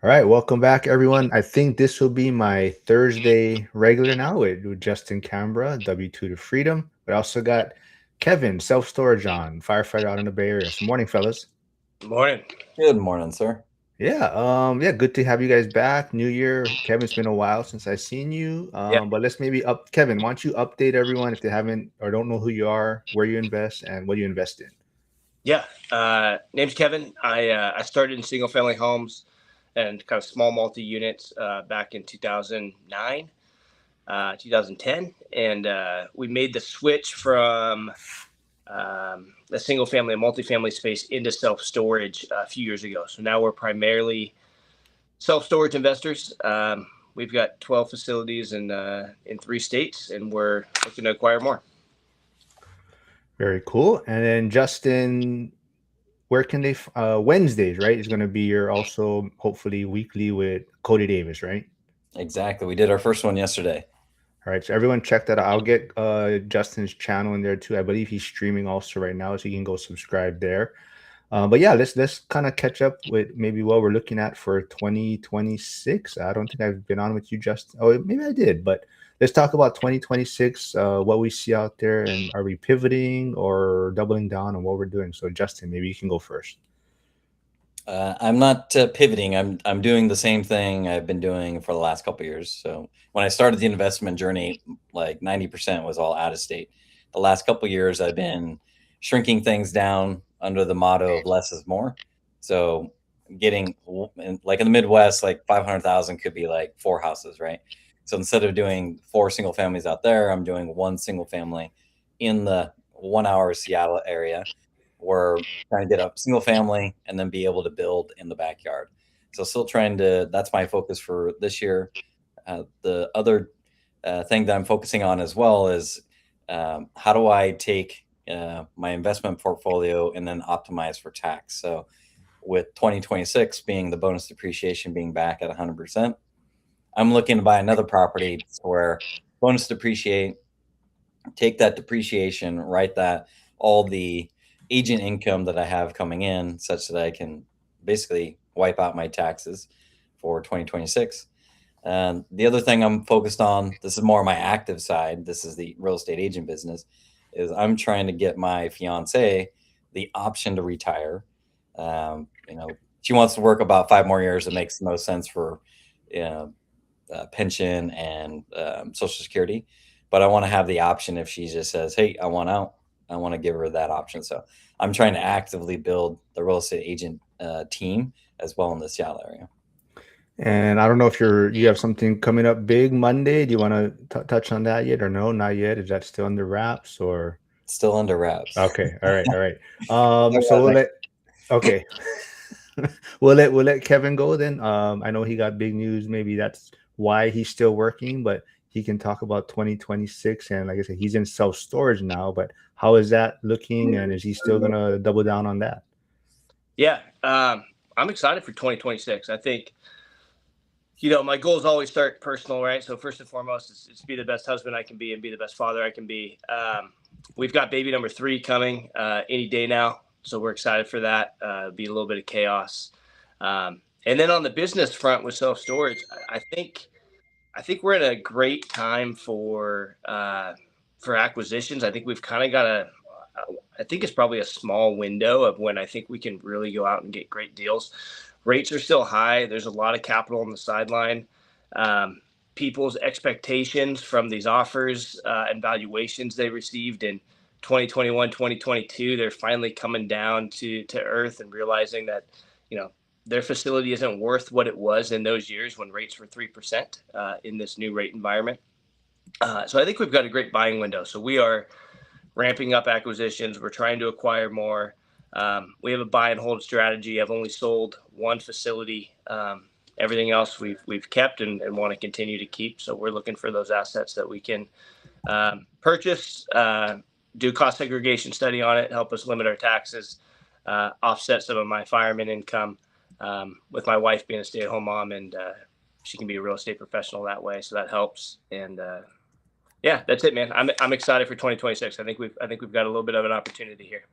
All right, welcome back, everyone. I think this will be my Thursday regular now with Justin Canberra, W2 to Freedom. But I also got Kevin, self storage on, firefighter out in the Bay Area. So, morning, fellas. Morning. Good morning, sir. Yeah, good to have you guys back. New Year, Kevin. It's been a while since I've seen you. Yeah, But let's maybe Kevin. Why don't you update everyone if they haven't or don't know who you are, where you invest, and what you invest in? yeah. Name's Kevin. I started in single family homes and kind of small multi units back in 2009, 2010, and we made the switch from the single family and multifamily space into self storage a few years ago. So now we're primarily self storage investors. We've got 12 facilities in 3 states, and we're looking to acquire more. Very cool. And then Justin, where can they Wednesdays, right? Is going to be your also hopefully weekly with Cody Davis, right? Exactly. We did our first one yesterday. All right, so everyone check that out. I'll get Justin's channel in there too. I believe he's streaming also right now, so you can go subscribe there. But yeah, let's kind of catch up with maybe what we're looking at for 2026. I don't think I've been on with you, Justin. Oh, maybe I did, but let's talk about 2026. What we see out there, and are we pivoting or doubling down on what we're doing? So, Justin, maybe you can go first. I'm not pivoting. I'm doing the same thing I've been doing for the last couple of years. So when I started the investment journey, like 90% was all out of state. The last couple of years, I've been shrinking things down under the motto of less is more. So getting like in the Midwest, like 500,000 could be like four houses, right? So instead of doing four single families out there, I'm doing one single family in the 1 hour Seattle area. We're trying to get a single family and then be able to build in the backyard. So still trying to. That's my focus for this year. The other thing that I'm focusing on as well is how do I take my investment portfolio and then optimize for tax. So with 2026 being the bonus depreciation being back at 100%, I'm looking to buy another property where bonus depreciate, take that depreciation, write that all the agent income that I have coming in such that I can basically wipe out my taxes for 2026. And the other thing I'm focused on, this is more my active side, this is the real estate agent business, is I'm trying to get my fiance the option to retire. She wants to work about 5 more years. It makes the most sense for you know, pension and Social Security. But I want to have the option if she just says, "Hey, I want out." I want to give her that option. So I'm trying to actively build the real estate agent team as well in the Seattle area. And I don't know if you have something coming up big Monday. Do you want to touch on that yet, or no, not yet? Is that still under wraps or? Still under wraps. Okay, all right. Talk So about we'll it let. Okay, we'll let Kevin go then. I know he got big news. Maybe that's why he's still working, but he can talk about 2026. And like I said, he's in self storage now. But how is that looking? And is he still gonna double down on that? Yeah, I'm excited for 2026. I think my goals always start personal, right? So first and foremost, it's be the best husband I can be and be the best father I can be. We've got baby number 3 coming any day now, so we're excited for that. Be a little bit of chaos, and then on the business front with self storage, I think we're in a great time for acquisitions. I think we've kind of got I think it's probably a small window of when I think we can really go out and get great deals. Rates are still high. There's a lot of capital on the sideline. Um, People's expectations from these offers and valuations they received in 2021, 2022, they're finally coming down to earth and realizing that, you know, their facility isn't worth what it was in those years when rates were 3% in this new rate environment. So I think we've got a great buying window. So we are ramping up acquisitions. We're trying to acquire more. We have a buy and hold strategy. I've only sold one facility. Everything else we've kept and want to continue to keep. So we're looking for those assets that we can purchase, do cost segregation study on it, help us limit our taxes, offset some of my fireman income. With my wife being a stay-at-home mom, and she can be a real estate professional that way, so that helps. And yeah, that's it, man. I'm excited for 2026. I think we've got a little bit of an opportunity here.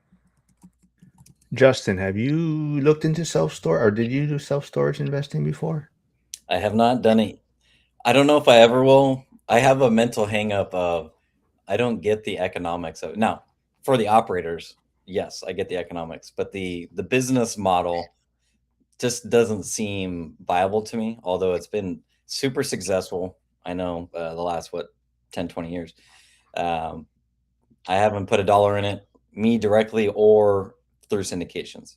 Justin, have you looked into self-storage, or did you do self-storage investing before? I have not done it. I don't know if I ever will. I have a mental hang up of I don't get the economics of it. Now, for the operators, yes, I get the economics, but the business model just doesn't seem viable to me, although it's been super successful. I know the last, what, 10, 20 years. Um, I haven't put a dollar in it, me directly or through syndications.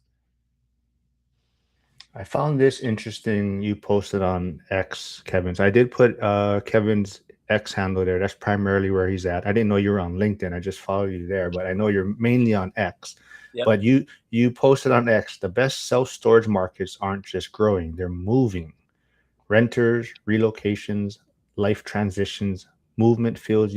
I found this interesting. You posted on X, Kevin. So I did put Kevin's X handle there. That's primarily where he's at. I didn't know you were on LinkedIn. I just followed you there, but I know you're mainly on X. Yep. But you posted on X, the best self-storage markets aren't just growing, they're moving. Renters, relocations, life transitions, movements fills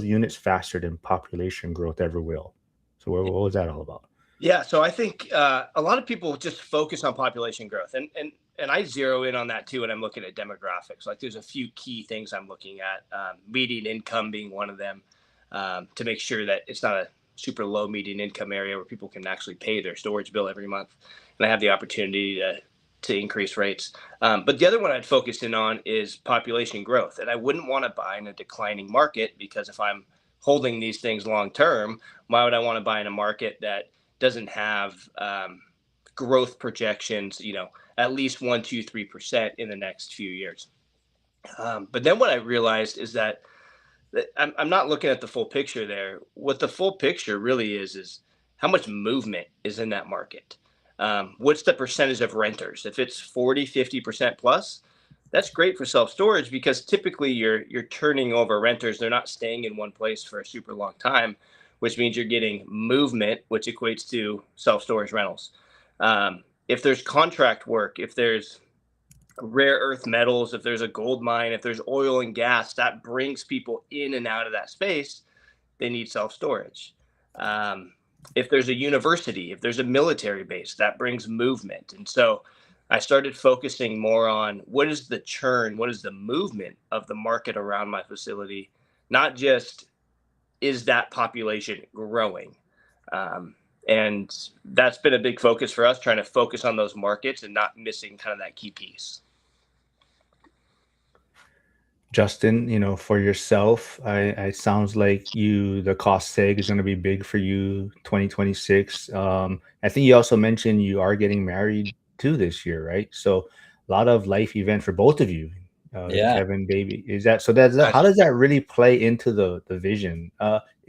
units faster than population growth ever will. So what was that all about? Yeah, so I think a lot of people just focus on population growth, and I zero in on that too when I'm looking at demographics. Like, there's a few key things I'm looking at, median income being one of them, to make sure that it's not a super low median income area where people can actually pay their storage bill every month, and I have the opportunity to increase rates. But the other one I'd focus in on is population growth, and I wouldn't want to buy in a declining market, because if I'm holding these things long term, why would I want to buy in a market that doesn't have growth projections, at least 1, 2, 3% in the next few years. But then what I realized is that I'm not looking at the full picture there. What the full picture really is how much movement is in that market. What's the percentage of renters? If it's 40, 50% plus, that's great for self-storage, because typically you're turning over renters. They're not staying in one place for a super long time, which means you're getting movement, which equates to self-storage rentals. If there's contract work, if there's rare earth metals, if there's a gold mine, if there's oil and gas, that brings people in and out of that space. They need self-storage. If there's a university, if there's a military base, that brings movement. And so I started focusing more on what is the churn, what is the movement of the market around my facility, not just is that population growing. And that's been a big focus for us, trying to focus on those markets and not missing kind of that key piece. Justin, for yourself, it sounds like the cost seg is going to be big for you 2026. I think you also mentioned you are getting married too this year, right? So a lot of life event for both of you. Yeah. Kevin, baby, is that so? How does that really play into the vision?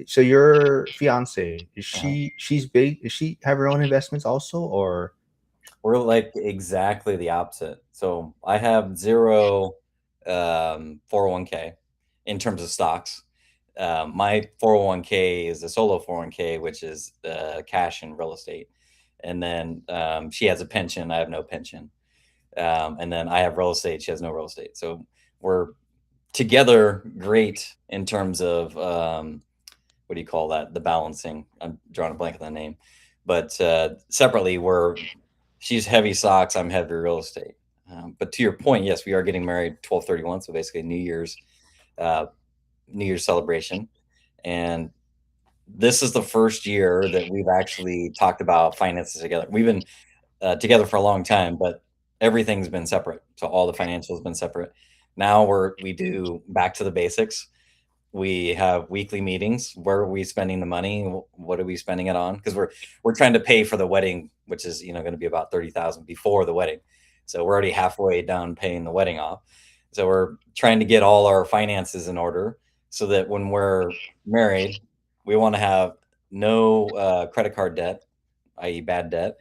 So your fiance, she's big? Does she have her own investments also, or? We're like exactly the opposite. So I have zero 401k in terms of stocks. My 401k is a solo 401k, which is cash and real estate. And then she has a pension. I have no pension. And then I have real estate. She has no real estate. So we're together great in terms of what do you call that? The balancing. I'm drawing a blank on the name. But separately, she's heavy stocks. I'm heavy real estate. But to your point, yes, we are getting married 12/31, so basically New Year's celebration. And this is the first year that we've actually talked about finances together. We've been together for a long time, but everything's been separate. So all the financials have been separate. Now we do back to the basics. We have weekly meetings. Where are we spending the money? What are we spending it on? Because we're trying to pay for the wedding, which is going to be about $30,000 before the wedding. So we're already halfway down paying the wedding off. So we're trying to get all our finances in order so that when we're married, we want to have no credit card debt, i.e. bad debt.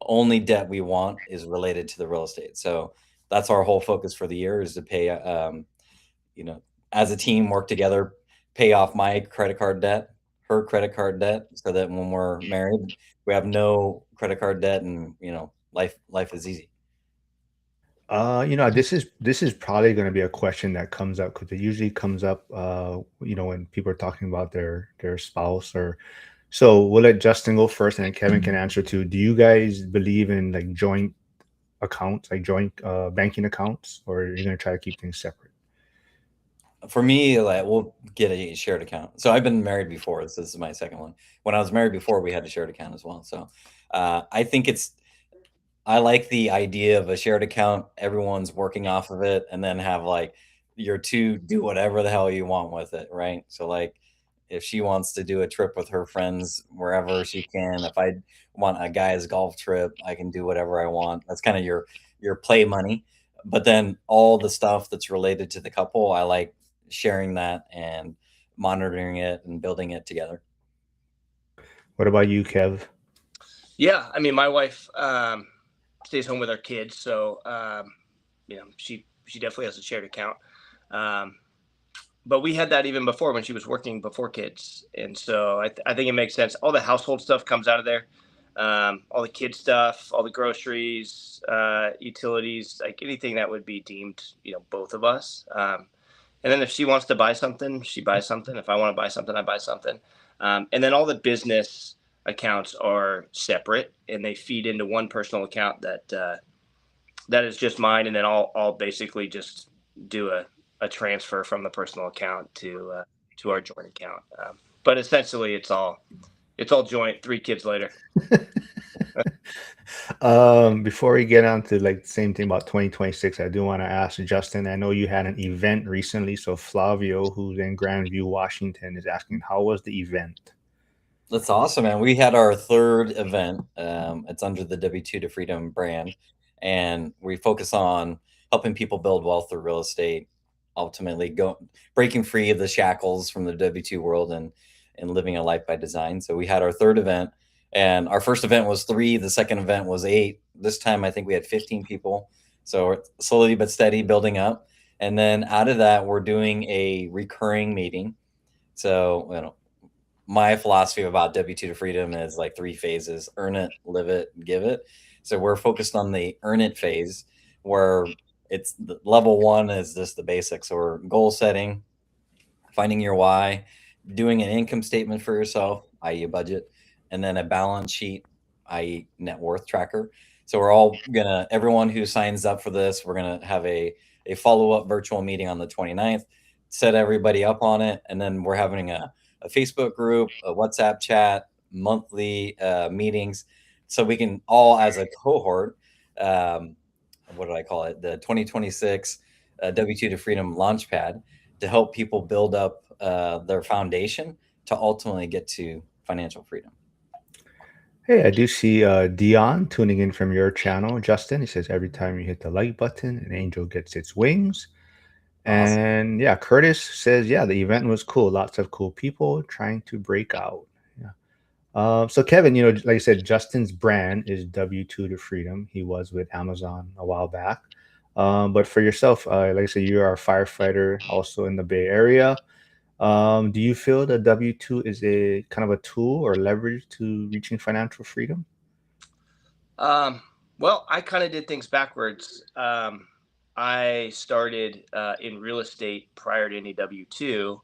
Only debt we want is related to the real estate. So that's our whole focus for the year, is to pay, as a team, work together, pay off my credit card debt, her credit card debt, so that when we're married, we have no credit card debt, and life is easy. This is probably going to be a question that comes up, because it usually comes up, when people are talking about their spouse. Or so we'll let Justin go first, and then Kevin can answer too. Do you guys believe in like joint accounts, like joint banking accounts, or are you going to try to keep things separate? For me, like we'll get a shared account. So I've been married before. This is my second one. When I was married before, we had a shared account as well. So I think I like the idea of a shared account. Everyone's working off of it, and then have like your two do whatever the hell you want with it, right? So like if she wants to do a trip with her friends wherever she can, if I want a guy's golf trip, I can do whatever I want. That's kind of your play money. But then all the stuff that's related to the couple, I like sharing that and monitoring it and building it together. What about you, Kev? Yeah, I mean, my wife stays home with our kids, so she definitely has a shared account. But we had that even before when she was working before kids, and so I think it makes sense. All the household stuff comes out of there, all the kid stuff, all the groceries, utilities, like anything that would be deemed, both of us. And then if she wants to buy something, she buys something. If I want to buy something, I buy something. And then all the business accounts are separate, and they feed into one personal account that is just mine. And then I'll basically just do a transfer from the personal account to our joint account. But essentially, it's all joint. 3 kids later. Before we get on to like the same thing about 2026, I do want to ask Justin. I know you had an event recently, so Flavio, who's in Grandview, Washington, is asking, how was the event? That's awesome, man. We had our third event. It's under the W2 to Freedom brand, and we focus on helping people build wealth through real estate, ultimately breaking free of the shackles from the W2 world and living a life by design. So we had our third event, and our first event was 3. The second event was 8. This time, I think we had 15 people. So we're slowly but steady building up. And then out of that, we're doing a recurring meeting. So, my philosophy about W2 to Freedom is like 3 phases: earn it, live it, give it. So we're focused on the earn it phase, where it's the level 1 is just the basics. So we're goal setting, finding your why, doing an income statement for yourself, i.e. a budget, and then a balance sheet, i.e. net worth tracker. So we're all everyone who signs up for this, we're going to have a follow-up virtual meeting on the 29th, set everybody up on it. And then we're having a Facebook group, a WhatsApp chat, monthly meetings. So we can all, as a cohort, what do I call it? The 2026 W2 to Freedom Launchpad, to help people build up their foundation to ultimately get to financial freedom. Hey, I do see Dion tuning in from your channel, Justin. He says every time you hit the like button, an angel gets its wings. Awesome. And yeah, Curtis says, yeah, the event was cool. Lots of cool people trying to break out. Yeah. So Kevin, like I said, Justin's brand is W2 to Freedom. He was with Amazon a while back. But for yourself, like I said, you are a firefighter also in the Bay Area. Do you feel that W2 is a kind of a tool or leverage to reaching financial freedom? Well, I kind of did things backwards. I started in real estate prior to any W2,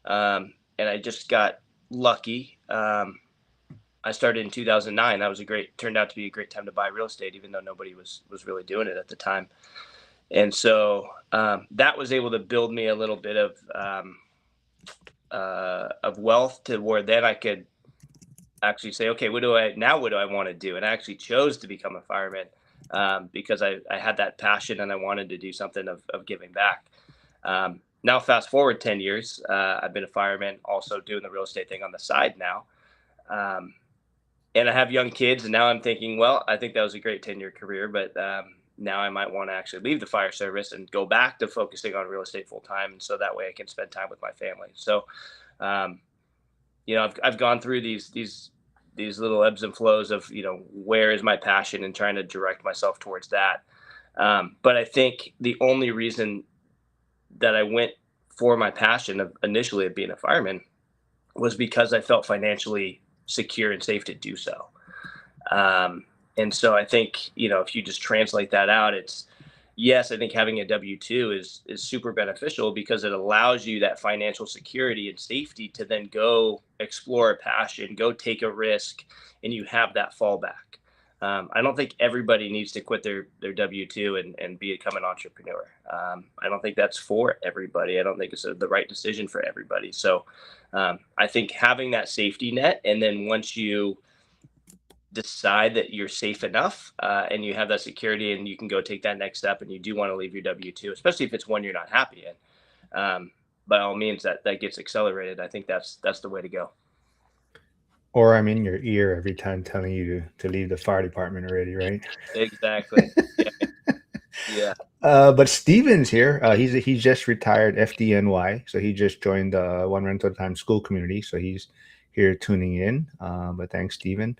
and I just got lucky. I started in 2009. That was turned out to be a great time to buy real estate, even though nobody was really doing it at the time. And so that was able to build me a little bit of wealth, to where then I could actually say, okay, what do I want to do? And I actually chose to become a fireman because I had that passion and I wanted to do something of giving back. Now, fast forward 10 years, I've been a fireman, also doing the real estate thing on the side now. And I have young kids, and now I'm thinking, well, I think that was a great 10-year career, but now I might want to actually leave the fire service and go back to focusing on real estate full time. And so that way I can spend time with my family. So, I've gone through these little ebbs and flows of, where is my passion, and trying to direct myself towards that. But I think the only reason that I went for my passion of initially of being a fireman was because I felt financially secure and safe to do so. And so I think, if you just translate that out, yes, I think having a W2 is super beneficial, because it allows you that financial security and safety to then go explore a passion, go take a risk, and you have that fallback. I don't think everybody needs to quit their W-2 and become an entrepreneur. I don't think that's for everybody. I don't think it's the right decision for everybody. So I think having that safety net, and then once you decide that you're safe enough and you have that security and you can go take that next step and you do want to leave your W-2, especially if it's one you're not happy in, by all means, that gets accelerated. I think that's the way to go. Or I'm in your ear every time telling you to leave the fire department already, right? Exactly. Yeah. Yeah. But Steven's here. He's just retired FDNY, so he just joined the One Rental at a Time school community. So he's here tuning in. But thanks, Steven.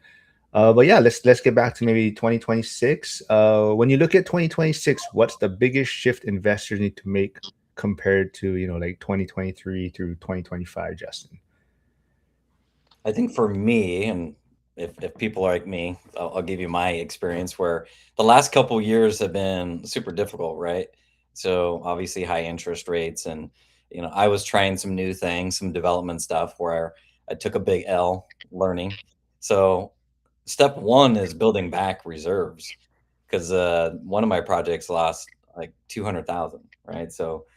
But yeah, let's get back to maybe 2026. When you look at 2026, what's the biggest shift investors need to make compared to like 2023 through 2025, Justin? I think for me, and if people are like me, I'll give you my experience where the last couple years have been super difficult, right? So obviously high interest rates, and I was trying some new things, some development stuff where I took a big L learning. So step one is building back reserves because one of my projects lost like 200,000, right? So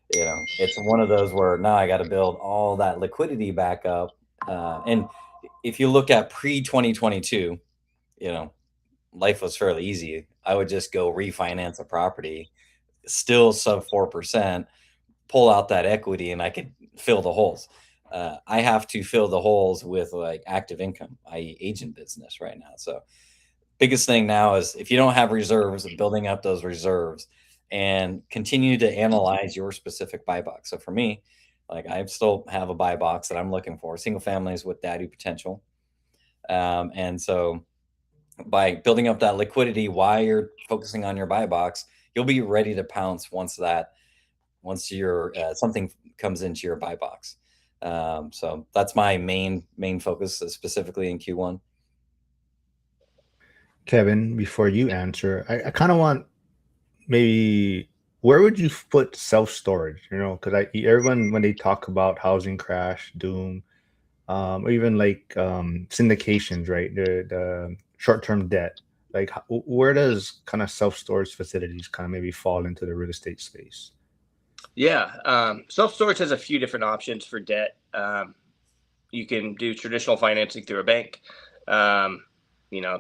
it's one of those where now I got to build all that liquidity back up. And if you look at pre 2022, life was fairly easy. I would just go refinance a property, still sub 4%, pull out that equity, and I could fill the holes. I have to fill the holes with like active income, i.e., agent business right now. So, biggest thing now is if you don't have reserves, building up those reserves and continue to analyze your specific buy box. So, for me, like I still have a buy box that I'm looking for, single families with daddy potential. And so by building up that liquidity while you're focusing on your buy box, you'll be ready to pounce once your something comes into your buy box. So that's my main focus, specifically in Q1. Kevin, before you answer, I kind of want maybe where would you put self storage? Because everyone when they talk about housing crash, doom, or even like syndications, right? The short term debt. Like, where does kind of self storage facilities kind of maybe fall into the real estate space? Yeah. Self-storage has a few different options for debt. You can do traditional financing through a bank.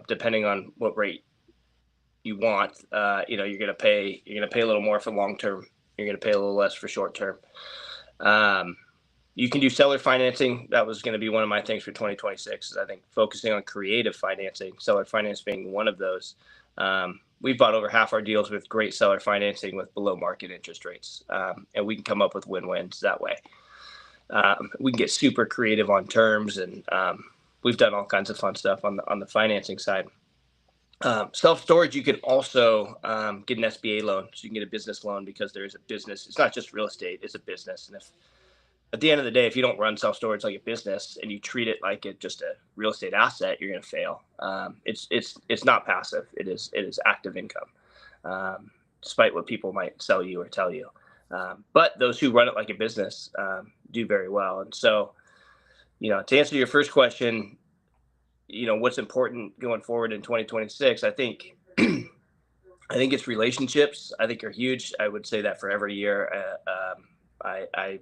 Depending on what rate you want, you're going to pay a little more for long term. You're going to pay a little less for short term. You can do seller financing. That was going to be one of my things for 2026. Is I think focusing on creative financing, seller finance being one of those. We've bought over half our deals with great seller financing with below market interest rates, and we can come up with win-wins that way. We can get super creative on terms, and we've done all kinds of fun stuff on the financing side. Self-storage, you can also get an SBA loan, so you can get a business loan because there's a business. It's not just real estate; it's a business, and if at the end of the day, if you don't run self-storage like a business and you treat it like just a real estate asset, you're going to fail. It's not passive. It is active income, despite what people might sell you or tell you. But those who run it like a business do very well. And so, to answer your first question, what's important going forward in 2026, I think it's relationships. I think are huge. I would say that for every year. I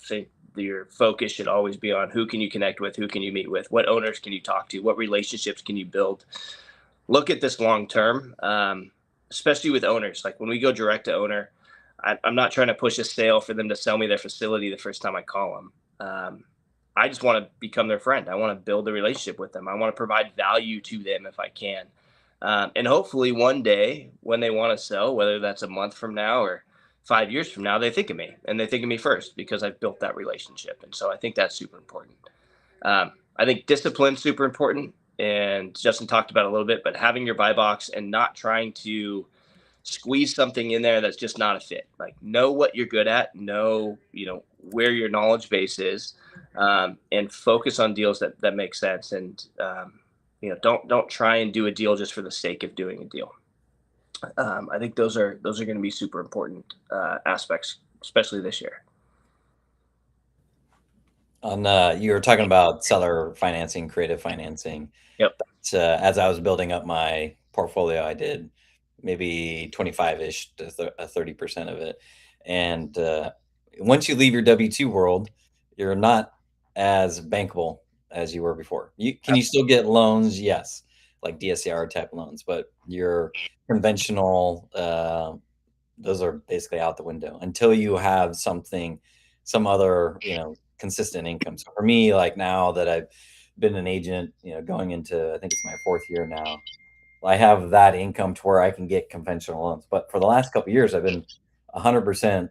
think your focus should always be on who can you connect with, who can you meet with, what owners can you talk to, what relationships can you build. Look at this long term, especially with owners. Like when we go direct to owner, I'm not trying to push a sale for them to sell me their facility the first time I call them. I just want to become their friend. I want to build a relationship with them. I want to provide value to them if I can. And hopefully one day when they want to sell, whether that's a month from now or 5 years from now, they think of me, and they think of me first because I've built that relationship. And so I think that's super important. I think discipline's super important, and Justin talked about it a little bit, but having your buy box and not trying to squeeze something in there that's just not a fit. Like know what you're good at, know, where your knowledge base is, and focus on deals that make sense. And, don't try and do a deal just for the sake of doing a deal. I think those are going to be super important aspects, especially this year. On you were talking about seller financing, creative financing. Yep. As I was building up my portfolio, I did maybe 25-ish to 30% of it. And once you leave your W-2 world, you're not as bankable as you were before. Can you still get loans? Yes, like DSCR type loans, but your conventional those are basically out the window until you have some other, consistent income. So for me, like now that I've been an agent, going into, I think it's my fourth year now, I have that income to where I can get conventional loans. But for the last couple of years, I've been 100%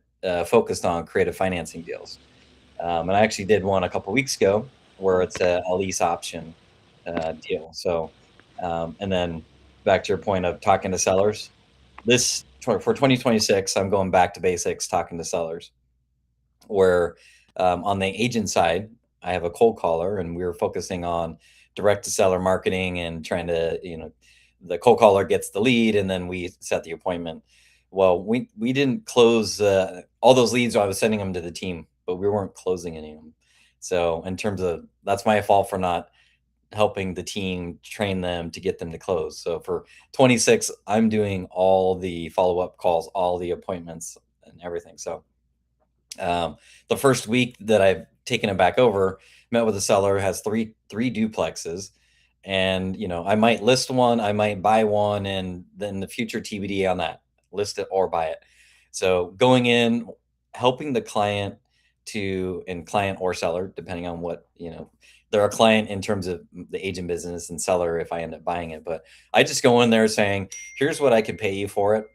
focused on creative financing deals. And I actually did one a couple of weeks ago where it's a lease option deal. So, and then back to your point of talking to sellers, for 2026, I'm going back to basics, talking to sellers. Where on the agent side, I have a cold caller, and we were focusing on direct to seller marketing and trying to, the cold caller gets the lead, and then we set the appointment. Well, we didn't close all those leads. I was sending them to the team, but we weren't closing any of them. So in terms of, that's my fault for not helping the team train them to get them to close. So for 26, I'm doing all the follow-up calls, all the appointments and everything. So the first week that I've taken it back over, met with a seller, has three duplexes. And, I might list one, I might buy one, and then the future TBD on that, list it or buy it. So going in, helping the client and client or seller, depending on what, they're a client in terms of the agent business, and seller if I end up buying it. But I just go in there saying, here's what I can pay you for it.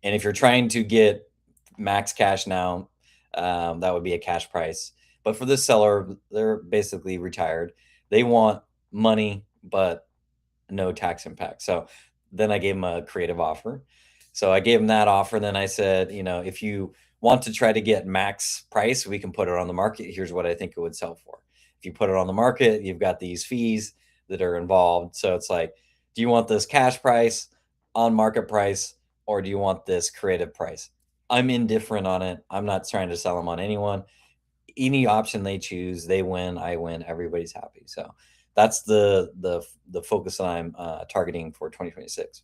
And if you're trying to get max cash now, that would be a cash price. But for this seller, they're basically retired. They want money, but no tax impact. So then I gave them a creative offer. So I gave them that offer. Then I said, if you want to try to get max price, we can put it on the market. Here's what I think it would sell for. If you put it on the market, you've got these fees that are involved. So it's like, do you want this cash price, on market price, or do you want this creative price? I'm indifferent on it. I'm not trying to sell them on anyone. Any option they choose, they win, I win, everybody's happy. So that's the focus that I'm targeting for 2026.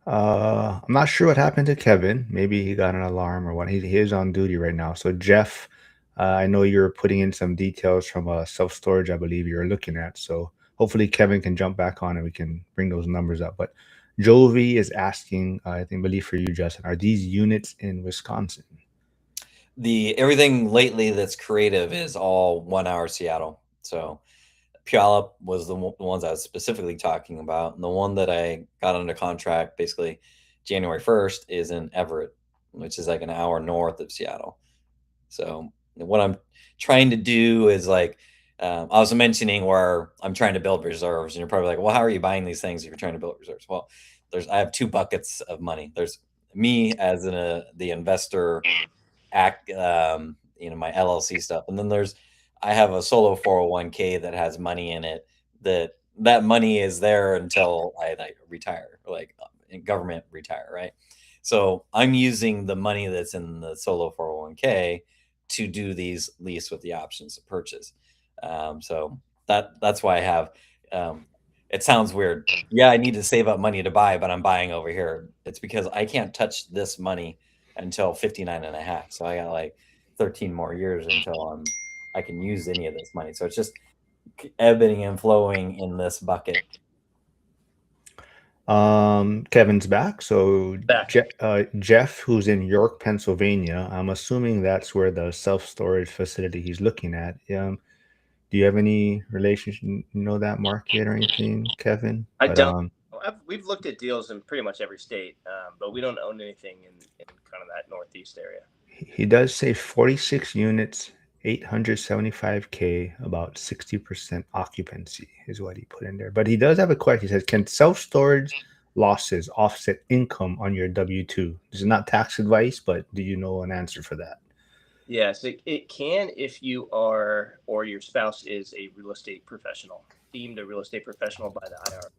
I'm not sure what happened to Kevin. Maybe he got an alarm or what. He is on duty right now. So Jeff, I know you're putting in some details from self-storage, I believe you're looking at. So hopefully Kevin can jump back on and we can bring those numbers up. But Jovi is asking, believe for you, Justin, are these units in Wisconsin? Everything lately that's creative is all 1 hour Seattle. So Puyallup was the ones I was specifically talking about. And the one that I got under contract basically January 1st is in Everett, which is like an hour north of Seattle. So what I'm trying to do is like, I was mentioning where I'm trying to build reserves, and you're probably like, well, how are you buying these things if you're trying to build reserves? Well, I have two buckets of money. There's me as the investor my LLC stuff. And then I have a solo 401k that has money in it that money is there until I retire, like government retire. Right. So I'm using the money that's in the solo 401k to do these lease with the options to purchase. So that's why I have, it sounds weird. Yeah, I need to save up money to buy, but I'm buying over here. It's because I can't touch this money until 59 and a half. So I got like 13 more years until I can use any of this money. So it's just ebbing and flowing in this bucket. Kevin's back. So Back. Jeff, who's in York, Pennsylvania, I'm assuming that's where the self-storage facility he's looking at. Do you have any relationship, that market or anything, Kevin? I don't. We've looked at deals in pretty much every state, but we don't own anything in kind of that northeast area. He does say 46 units, 875K, about 60% occupancy is what he put in there. But he does have a question. He says, can self-storage losses offset income on your W-2? This is not tax advice, but do you know an answer for that? Yes, it can if you are or your spouse is a real estate professional, deemed a real estate professional by the IRS.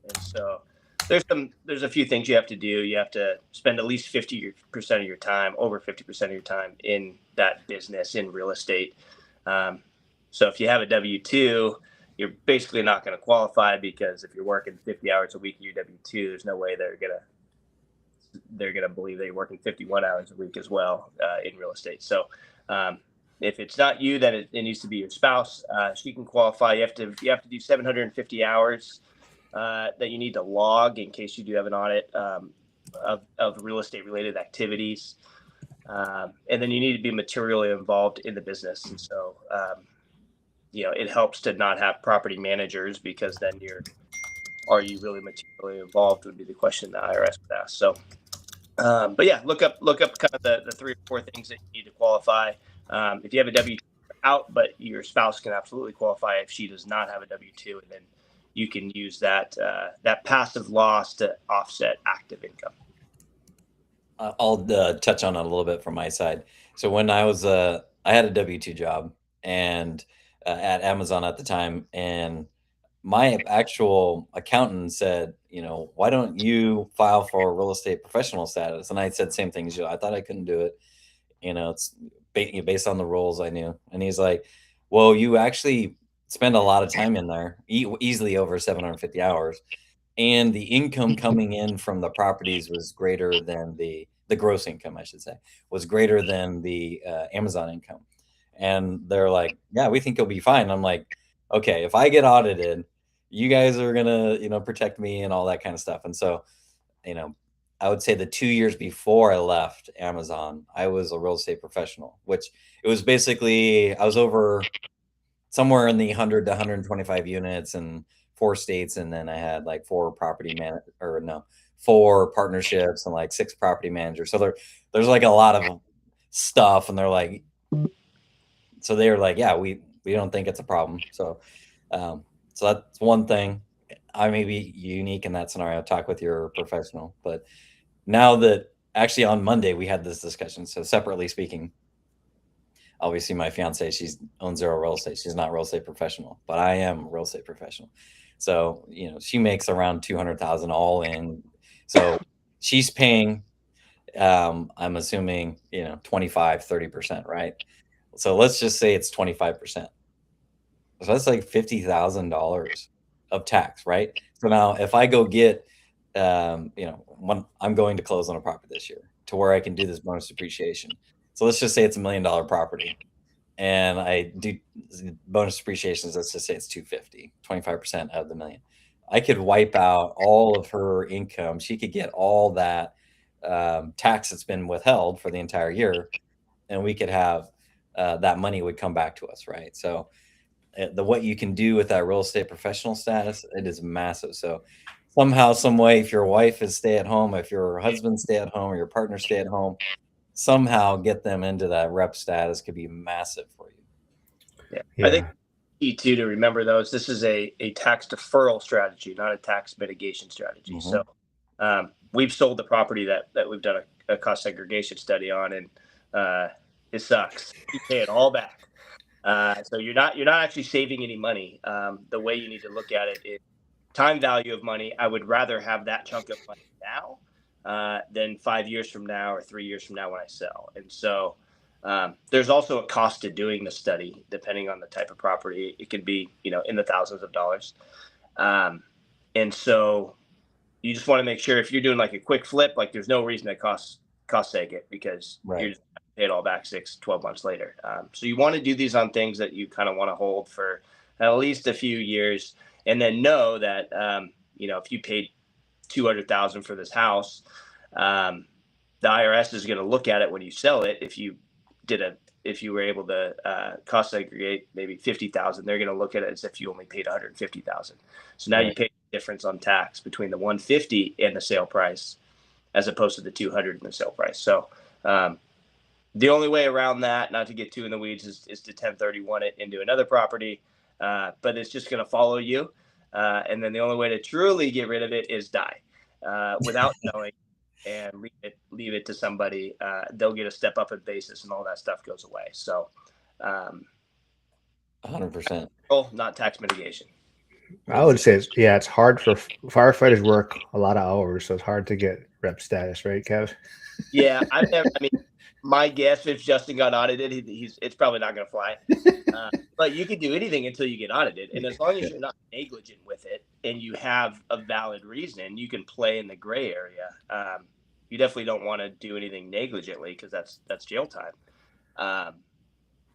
And so there's a few things you have to do. You have to spend at least 50% of your time, over 50% of your time in that business, in real estate. So if you have a W-2, you're basically not going to qualify, because if you're working 50 hours a week in your W-2, there's no way they're gonna believe that you're working 51 hours a week as well in real estate. So if it's not you, then it needs to be your spouse. She can qualify. You have to do 750 hours that you need to log in case you do have an audit of real estate related activities. And then you need to be materially involved in the business. And so, it helps to not have property managers, because then are you really materially involved would be the question the IRS would ask. So, but yeah, look up kind of the 3 or 4 things that you need to qualify. If you have a W-2 out, but your spouse can absolutely qualify if she does not have a W-2, and then you can use that passive loss to offset active income. I'll touch on it a little bit from my side. So when I had a W-2 job and at Amazon at the time, and my actual accountant said, why don't you file for real estate professional status? And I said same thing as you. I thought I couldn't do it. It's based on the rules I knew. And he's like, well, you actually spend a lot of time in there, easily over 750 hours. And the income coming in from the properties was greater than the gross income, I should say, was greater than the Amazon income. And they're like, yeah, we think you'll be fine. I'm like, okay, if I get audited, you guys are gonna, protect me and all that kind of stuff. And so, I would say the 2 years before I left Amazon, I was a real estate professional, which it was basically, I was over somewhere in the 100 to 125 units in 4 states. And then I had like 4 partnerships and like 6 property managers. So there's like a lot of stuff, and they're like, yeah, we don't think it's a problem. So, so that's one thing. I may be unique in that scenario. Talk with your professional. But now that actually on Monday we had this discussion. So separately speaking, obviously my fiance, she owns 0 real estate. She's not a real estate professional, but I am a real estate professional. So, she makes around 200,000 all in. So she's paying, I'm assuming, 25, 30%, right? So let's just say it's 25%. So that's like $50,000 of tax, right? So now if I go get, when I'm going to close on a property this year to where I can do this bonus depreciation. So let's just say it's $1 million property, and I do bonus depreciations. Let's just say it's 250, 25% of the million. I could wipe out all of her income. She could get all that tax that's been withheld for the entire year, and we could have that money would come back to us, right? So what you can do with that real estate professional status, it is massive. So somehow, some way, if your wife is stay at home, if your husband stay at home, or your partner stay at home, somehow get them into that rep status could be massive for you. Yeah. I think key too to remember those. This is a tax deferral strategy, not a tax mitigation strategy. Mm-hmm. So we've sold the property that we've done a cost segregation study on, and it sucks. You pay it all back. So you're not actually saving any money. The way you need to look at it is time value of money. I would rather have that chunk of money now than 5 years from now or 3 years from now when I sell. And so there's also a cost to doing the study, depending on the type of property. It can be, in the thousands of dollars. And so you just want to make sure if you're doing like a quick flip, like there's no reason to cost seg it, because you're just going to pay it all back 6-12 months later. So you want to do these on things that you kind of want to hold for at least a few years, and then know that, if you paid $200,000 for this house, the IRS is going to look at it when you sell it. If you were able to cost segregate maybe $50,000, they're going to look at it as if you only paid $150,000. So now you pay the difference on tax between the $150 and the sale price, as opposed to the $200 in the sale price. So the only way around that, not to get too in the weeds, is to 1031 it into another property, but it's just going to follow you. And then the only way to truly get rid of it is die without knowing, and leave it to somebody. They'll get a step up in basis, and all that stuff goes away. So 100%. Not tax mitigation. I would say it's hard for firefighters work a lot of hours, so it's hard to get rep status, right, Kev? Yeah, my guess, if Justin got audited, it's probably not going to fly. But you can do anything until you get audited. And as long as you're not negligent with it and you have a valid reason, you can play in the gray area. You definitely don't want to do anything negligently because that's jail time.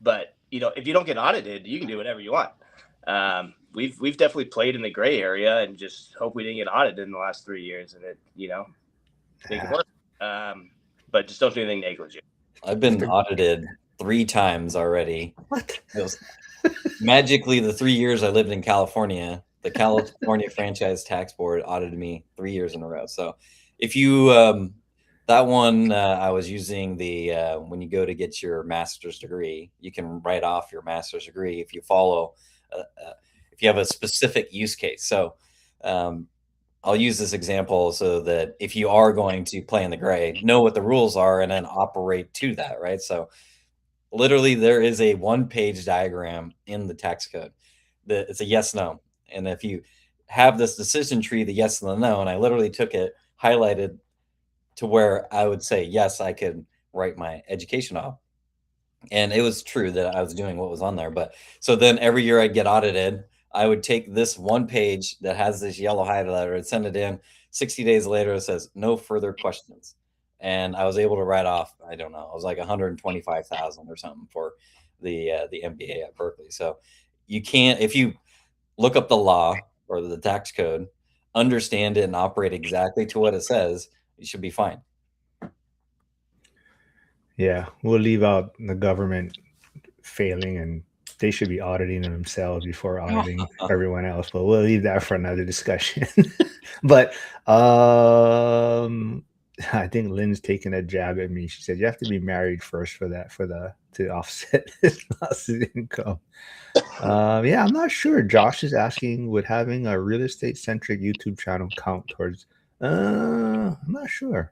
But if you don't get audited, you can do whatever you want. We've definitely played in the gray area and just hope we didn't get audited in the last 3 years, and make it work. But just don't do anything negligent. I've been audited 3 times already. What? Magically, the 3 years I lived in California, the California Franchise Tax Board audited me 3 years in a row. So if you, that one, I was using the, when you go to get your master's degree, you can write off your master's degree if you follow, if you have a specific use case. So I'll use this example so that if you are going to play in the gray, know what the rules are and then operate to that, right? So literally there is a 1-page diagram in the tax code that it's a yes, no. And if you have this decision tree, the yes and the no, and I literally took it, highlighted to where I would say, yes, I could write my education off. And it was true that I was doing what was on there. But so then every year I'd get audited, I would take this 1 page that has this yellow highlighter and send it in. 60 days later, it says no further questions. And I was able to write off, I don't know, it was like 125,000 or something for the MBA at Berkeley. So you can't, if you look up the law or the tax code, understand it and operate exactly to what it says, you should be fine. Yeah, we'll leave out the government failing, and they should be auditing themselves before auditing everyone else. But we'll leave that for another discussion. But I think Lynn's taking a jab at me. She said you have to be married first for that, to offset this loss of income. Yeah, I'm not sure. Josh is asking, would having a real estate centric YouTube channel count towards? I'm not sure.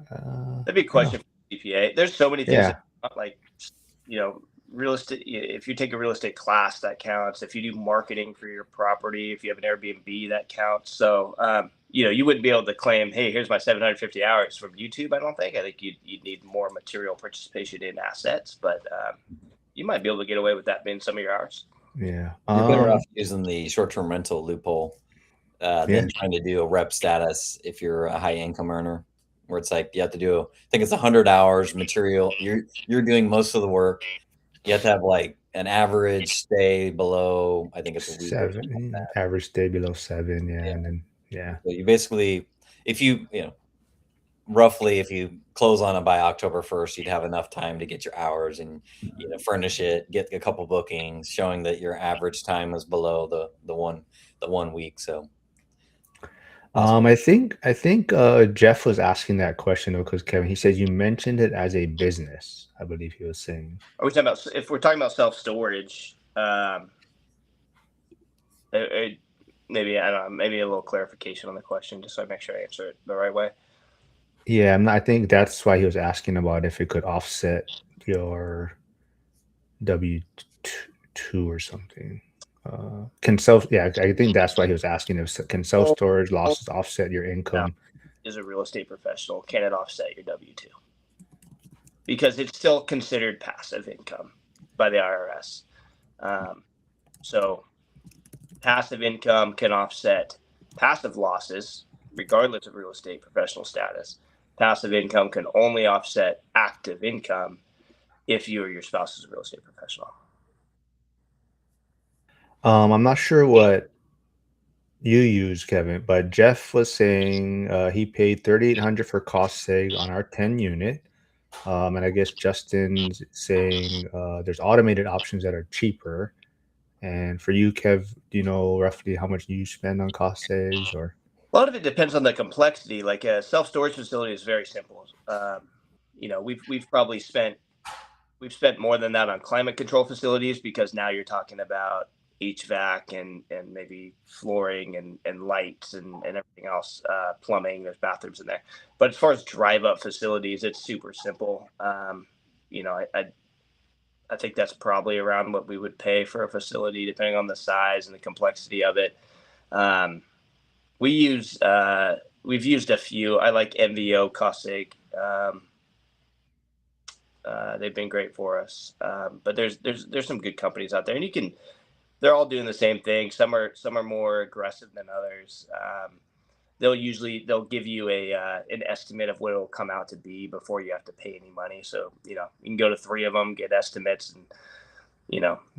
That'd be a question for CPA. There's so many things that, like, real estate. If you take a real estate class, that counts. If you do marketing for your property, if you have an Airbnb, that counts. So, you wouldn't be able to claim, hey, here's my 750 hours from YouTube. I don't think. I think you'd need more material participation in assets, but you might be able to get away with that being some of your hours. Yeah, you're better off using the short-term rental loophole than trying to do a rep status if you're a high income earner, where it's like you have to do, I think it's 100 hours material. You're doing most of the work. You have to have like an average stay below, I think it's a week 7. Average stay below 7. Yeah. And then So you basically, if you roughly, if you close on it by October 1st, you'd have enough time to get your hours and furnish it, get a couple bookings showing that your average time is below the 1 week. So I think Jeff was asking that question because Kevin, he said you mentioned it as a business. I believe he was saying. Are we talking about, if we're talking about self-storage? Maybe I don't know. Maybe a little clarification on the question, just so I make sure I answer it the right way. Yeah, I think that's why he was asking about if it could offset your W-2 or something. I think that's why he was asking if can self-storage losses offset your income. As a real estate professional, can it offset your W-2? Because it's still considered passive income by the IRS. So passive income can offset passive losses regardless of real estate professional status. Passive income can only offset active income if you or your spouse is a real estate professional. I'm not sure what you use, Kevin, but Jeff was saying he paid $3,800 for cost seg on our 10 unit. And I guess Justin's saying there's automated options that are cheaper. And for you, Kev, do you know roughly how much you spend on cost segs? Or a lot of it depends on the complexity. Like a self-storage facility is very simple. We've probably spent more than that on climate control facilities, because now you're talking about HVAC and maybe flooring and lights and everything else, plumbing. There's bathrooms in there. But as far as drive-up facilities, it's super simple. I think that's probably around what we would pay for a facility, depending on the size and the complexity of it. We've used a few. I like MVO, cost seg. They've been great for us. But there's some good companies out there, and they're all doing the same thing. Some are more aggressive than others. They'll give you an estimate of what it'll come out to be before you have to pay any money. So you can go to 3 of them, get estimates, and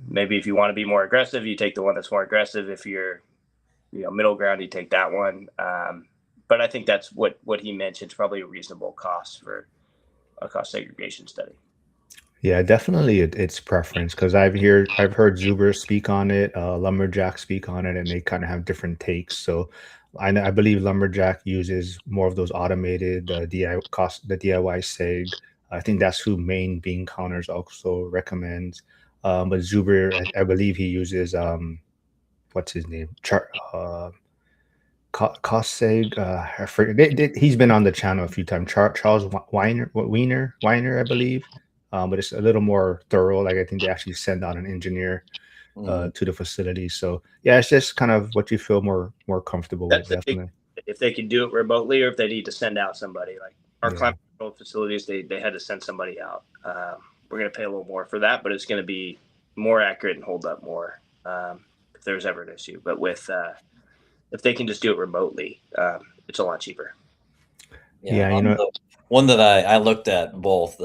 maybe if you want to be more aggressive, you take the one that's more aggressive. If you're middle ground, you take that one. But I think that's what he mentioned is probably a reasonable cost for a cost segregation study. Yeah, definitely it's preference because I've heard Zuber speak on it, Lumberjack speak on it, and they kind of have different takes. So I believe Lumberjack uses more of those automated the DIY seg. I think that's who Main Bean Counters also recommends. But Zuber, I believe he uses what's his name? Koseg. I forget. He's been on the channel a few times. Charles Weiner, I believe. But it's a little more thorough. Like I think they actually send out an engineer to the facility. So yeah, it's just kind of what you feel more comfortable with. Definitely. If they can do it remotely, or if they need to send out somebody, like our climate control facilities, they had to send somebody out. We're going to pay a little more for that, but it's going to be more accurate and hold up more if there's ever an issue. But if they can just do it remotely, it's a lot cheaper. Yeah, one that I looked at both.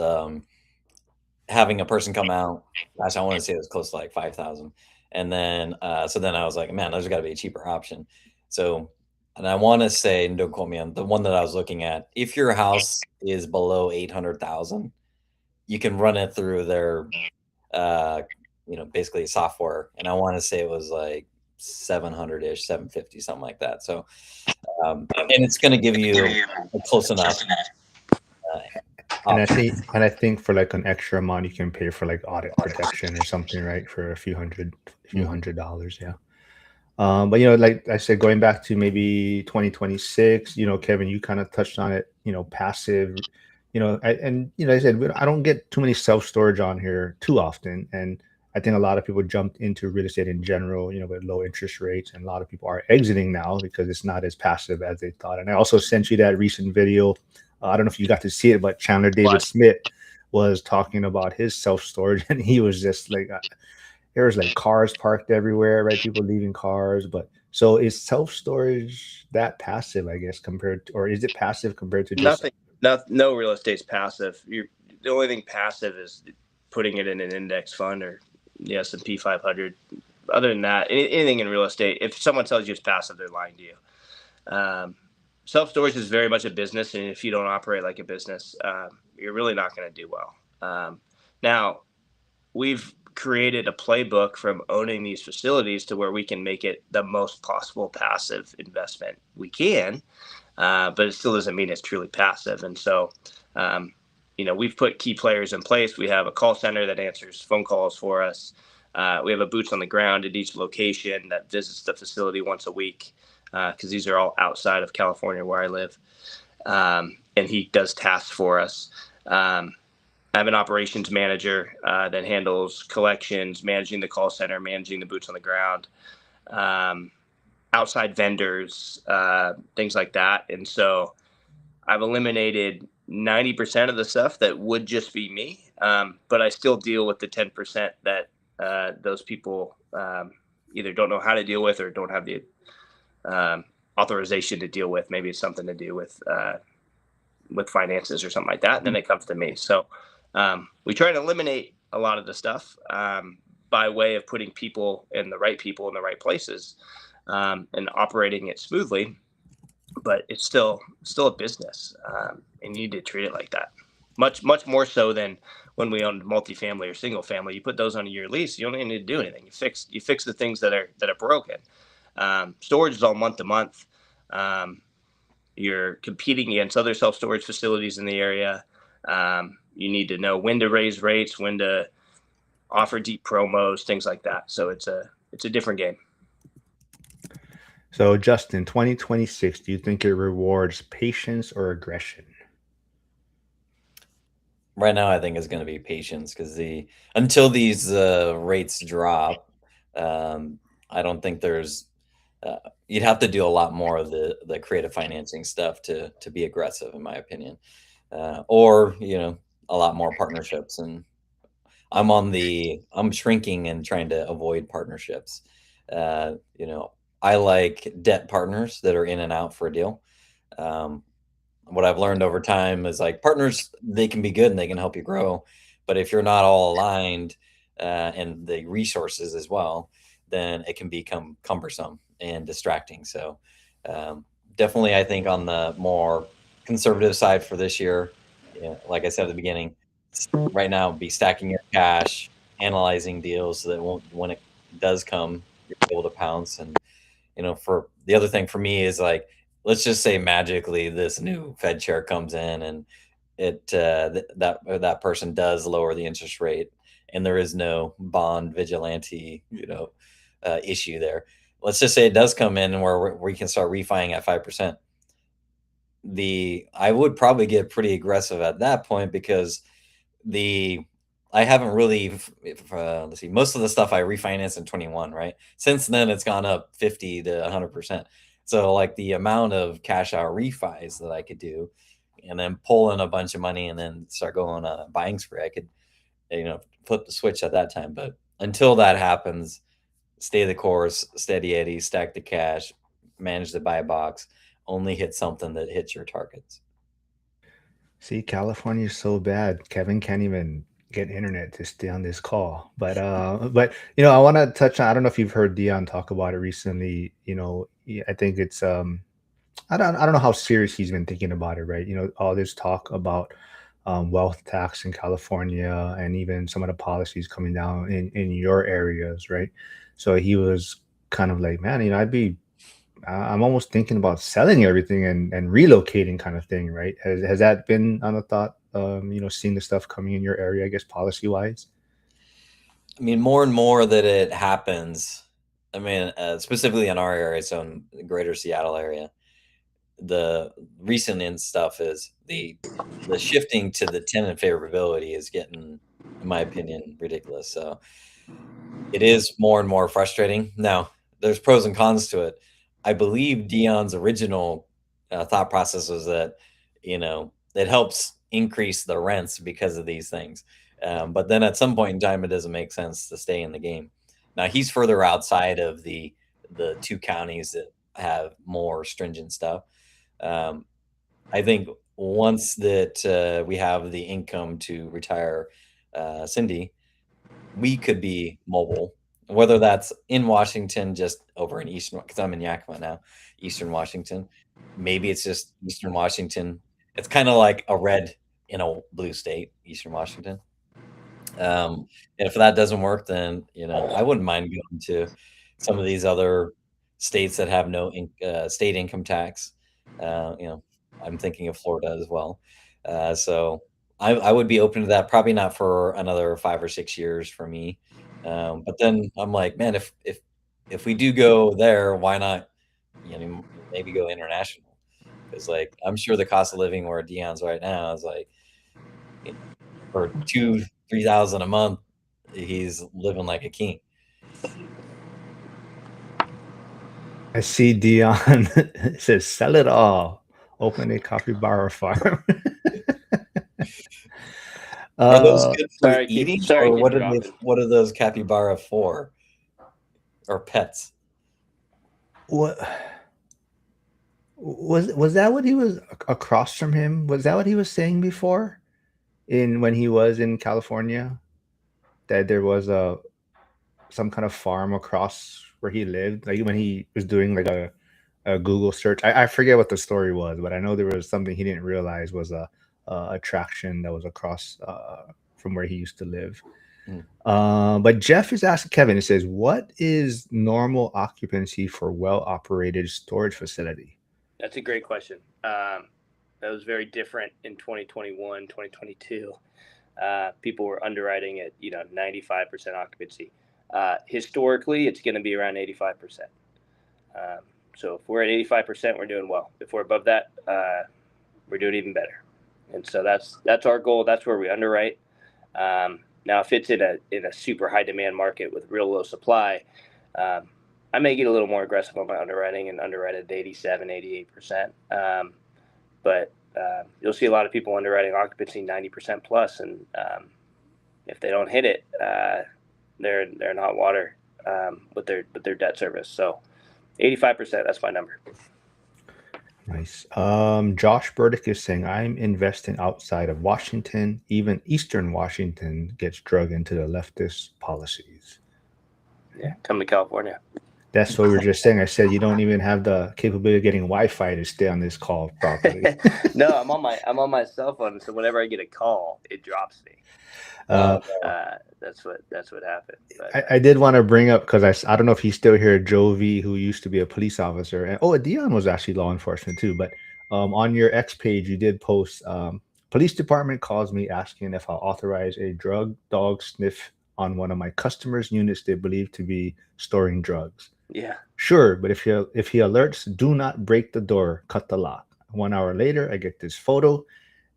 Having a person come out, gosh, I want to say it was close to like 5,000, and then so then I was like, man, there's got to be a cheaper option. So, and I want to say, and don't quote me on the one that I was looking at. If your house is below 800,000, you can run it through their, basically software, and I want to say it was like 700-ish, 750, something like that. So, and it's going to give you a close enough. And I think for like an extra amount, you can pay for like audit protection or something, right? For a few hundred dollars, yeah. But like I said, going back to maybe 2026, Kevin, you kind of touched on it. Passive. I said I don't get too many self-storage on here too often, and I think a lot of people jumped into real estate in general, with low interest rates, and a lot of people are exiting now because it's not as passive as they thought. And I also sent you that recent video. I don't know if you got to see it, but Chandler David Smith was talking about his self-storage, and he was just like, there was like cars parked everywhere, right? People leaving cars. But so is self-storage that passive, I guess, or is it passive compared to just nothing? No real estate's passive. The only thing passive is putting it in an index fund or the S&P 500. Other than that, anything in real estate, if someone tells you it's passive, they're lying to you. Self-storage is very much a business, and if you don't operate like a business, you're really not going to do well. Now, we've created a playbook from owning these facilities to where we can make it the most possible passive investment we can, but it still doesn't mean it's truly passive. And so, we've put key players in place. We have a call center that answers phone calls for us. We have a boots on the ground at each location that visits the facility once a week. Because these are all outside of California where I live, and he does tasks for us. I have an operations manager that handles collections, managing the call center, managing the boots on the ground, outside vendors, things like that. And so I've eliminated 90% of the stuff that would just be me, but I still deal with the 10% that those people either don't know how to deal with or don't have the authorization to deal with. Maybe it's something to do with finances or something like that. And then it comes to me. So we try to eliminate a lot of the stuff by way of putting people in the right places and operating it smoothly. But it's still a business, and you need to treat it like that. Much more so than when we owned multifamily or single family. You put those on a year lease, you don't even need to do anything. You fix the things that are broken. Storage is all month to month. You're competing against other self-storage facilities in the area. You need to know when to raise rates, when to offer deep promos, things like that. So it's a different game. So Justin, 2026, do you think it rewards patience or aggression? Right now, I think it's going to be patience because until these rates drop, I don't think there's. You'd have to do a lot more of the creative financing stuff to be aggressive, in my opinion. Or a lot more partnerships, and I'm shrinking and trying to avoid partnerships. You know, I like debt partners that are in and out for a deal. Um, what I've learned over time is like partners, they can be good and they can help you grow, but if you're not all aligned and the resources as well, then it can become cumbersome and distracting. So um, definitely, I think on the more conservative side for this year, yeah, like I said at the beginning, right now be stacking your cash, analyzing deals so that when it does come, you're able to pounce. And for the other thing for me is like, let's just say magically this new Fed chair comes in and that person does lower the interest rate, and there is no bond vigilante, issue there. Let's just say it does come in and where we can start refining at 5%. I would probably get pretty aggressive at that point because the I haven't really let's see, most of the stuff I refinanced in 21, right? Since then it's gone up 50 to 100%. So like the amount of cash out refis that I could do and then pull in a bunch of money and then start going on a buying spree, I could flip the switch at that time. But until that happens, stay the course, steady Eddie, stack the cash, manage the buy box, only hit something that hits your targets. See, California's so bad. Kevin can't even get internet to stay on this call. But I want to touch on. I don't know if you've heard Dion talk about it recently. I think it's I don't know how serious he's been thinking about it. Right. All this talk about wealth tax in California and even some of the policies coming down in your areas. Right. So he was kind of like, man, I'm almost thinking about selling everything and relocating kind of thing, right? Has that been on the thought, seeing the stuff coming in your area, I guess, policy wise? I mean, more and more that it happens. I mean, specifically in our area, so in the greater Seattle area, the recent in stuff is the shifting to the tenant favorability is getting, in my opinion, ridiculous. So it is more and more frustrating. Now, there's pros and cons to it. I believe Dion's original thought process was that, it helps increase the rents because of these things. But then at some point in time, it doesn't make sense to stay in the game. Now he's further outside of the two counties that have more stringent stuff. Um, I think once that we have the income to retire Cindy, we could be mobile, whether that's in Washington, just over in Eastern, because I'm in Yakima now, Eastern Washington. Maybe it's just Eastern Washington. It's kind of like a red in a blue state, Eastern Washington. And if that doesn't work, then I wouldn't mind going to some of these other states that have no state income tax. I'm thinking of Florida as well. So I would be open to that. Probably not for another 5 or 6 years for me. But then I'm like, man, if we do go there, why not? Maybe go international, because like I'm sure the cost of living where Dion's right now is like for 2-3 thousand a month, he's living like a king. I see Dion it says sell it all, open a capybara farm. Are those uh, good for Sorry, eating, sorry, or keep dropping. what are those capybara for? Or pets? what was that what he was across from him? Was that what he was saying before in when he was in California? That there was some kind of farm across where he lived, like when he was doing like a Google search. I forget what the story was, but I know there was something he didn't realize was a attraction that was across from where he used to live. Hmm. But Jeff is asking Kevin. It says, "What is normal occupancy for well-operated storage facility?" That's a great question. That was very different in 2021, 2022. People were underwriting at 95% occupancy. Historically, it's going to be around 85%. So if we're at 85%, we're doing well. If we're above that, we're doing even better. And so that's our goal. That's where we underwrite. Now, if it's in a super high demand market with real low supply, I may get a little more aggressive on my underwriting and underwrite at 87, 88%. But you'll see a lot of people underwriting occupancy 90% plus, and if they don't hit it, they're in hot water with their debt service. So 85%, that's my number. Nice. Josh Burdick is saying, I'm investing outside of Washington. Even Eastern Washington gets drug into the leftist policies. Yeah, come to California. That's what we were just saying. I said you don't even have the capability of getting Wi-Fi to stay on this call properly. No, I'm on my cell phone, so whenever I get a call, it drops me. That's what happened. But, I did want to bring up, because I don't know if he's still here, Joe V, who used to be a police officer, and Dion was actually law enforcement too. But on your X page, you did post, police department calls me asking if I'll authorize a drug dog sniff on one of my customers' units they believe to be storing drugs. yeah. Sure, but if he alerts, do not break the door, cut the lock. 1 hour later, I get this photo,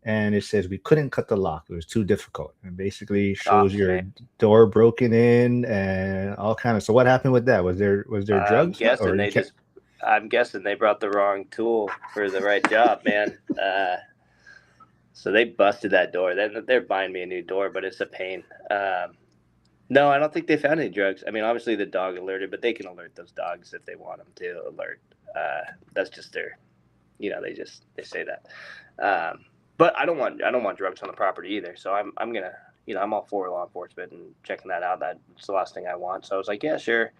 and it says we couldn't cut the lock. It was too difficult. And basically shows your door broken in and all kind of. So what happened with that? Was there drugs? I'm guessing they brought the wrong tool for the right job, man. So they busted that door. They're buying me a new door, but it's a pain. No, I don't think they found any drugs. I mean, obviously the dog alerted, but they can alert those dogs if they want them to alert. That's just their, they say that. But I don't want drugs on the property either. So I'm gonna, I'm all for law enforcement and checking that out. That's the last thing I want. So I was like, yeah, sure.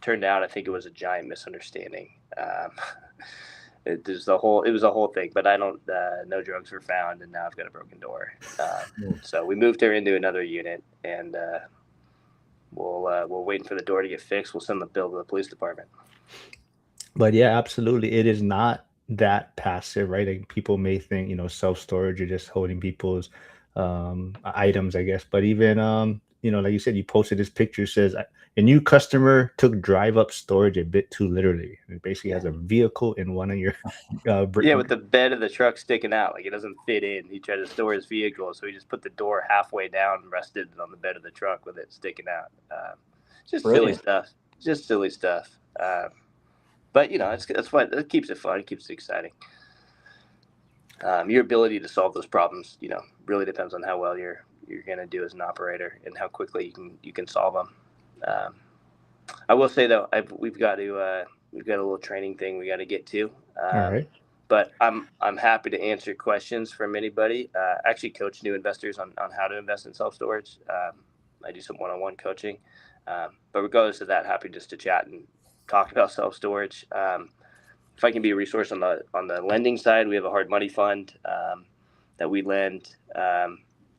Turned out, I think it was a giant misunderstanding. It was a whole thing, but no drugs were found, and now I've got a broken door. So we moved her into another unit, and we're waiting for the door to get fixed. We'll send the bill to the police department. But yeah, absolutely, it is not that passive, right? Like people may think, self-storage, you're just holding people's items, I guess. But even like you said, you posted this picture, says a new customer took drive-up storage a bit too literally. It basically has a vehicle in one of your with the bed of the truck sticking out, like it doesn't fit in. He tried to store his vehicle, so he just put the door halfway down and rested on the bed of the truck with it sticking out. Just Brilliant. Silly stuff. But that's fun. It keeps it fun. It keeps it exciting. Your ability to solve those problems, really depends on how well you're going to do as an operator and how quickly you can solve them. I will say though, we've got a little training thing we got to get to. All right. But I'm happy to answer questions from anybody. I actually coach new investors on how to invest in self-storage. I do some one-on-one coaching. But regardless of that, happy just to chat and talk about self-storage. If I can be a resource on the lending side, we have a hard money fund that we lend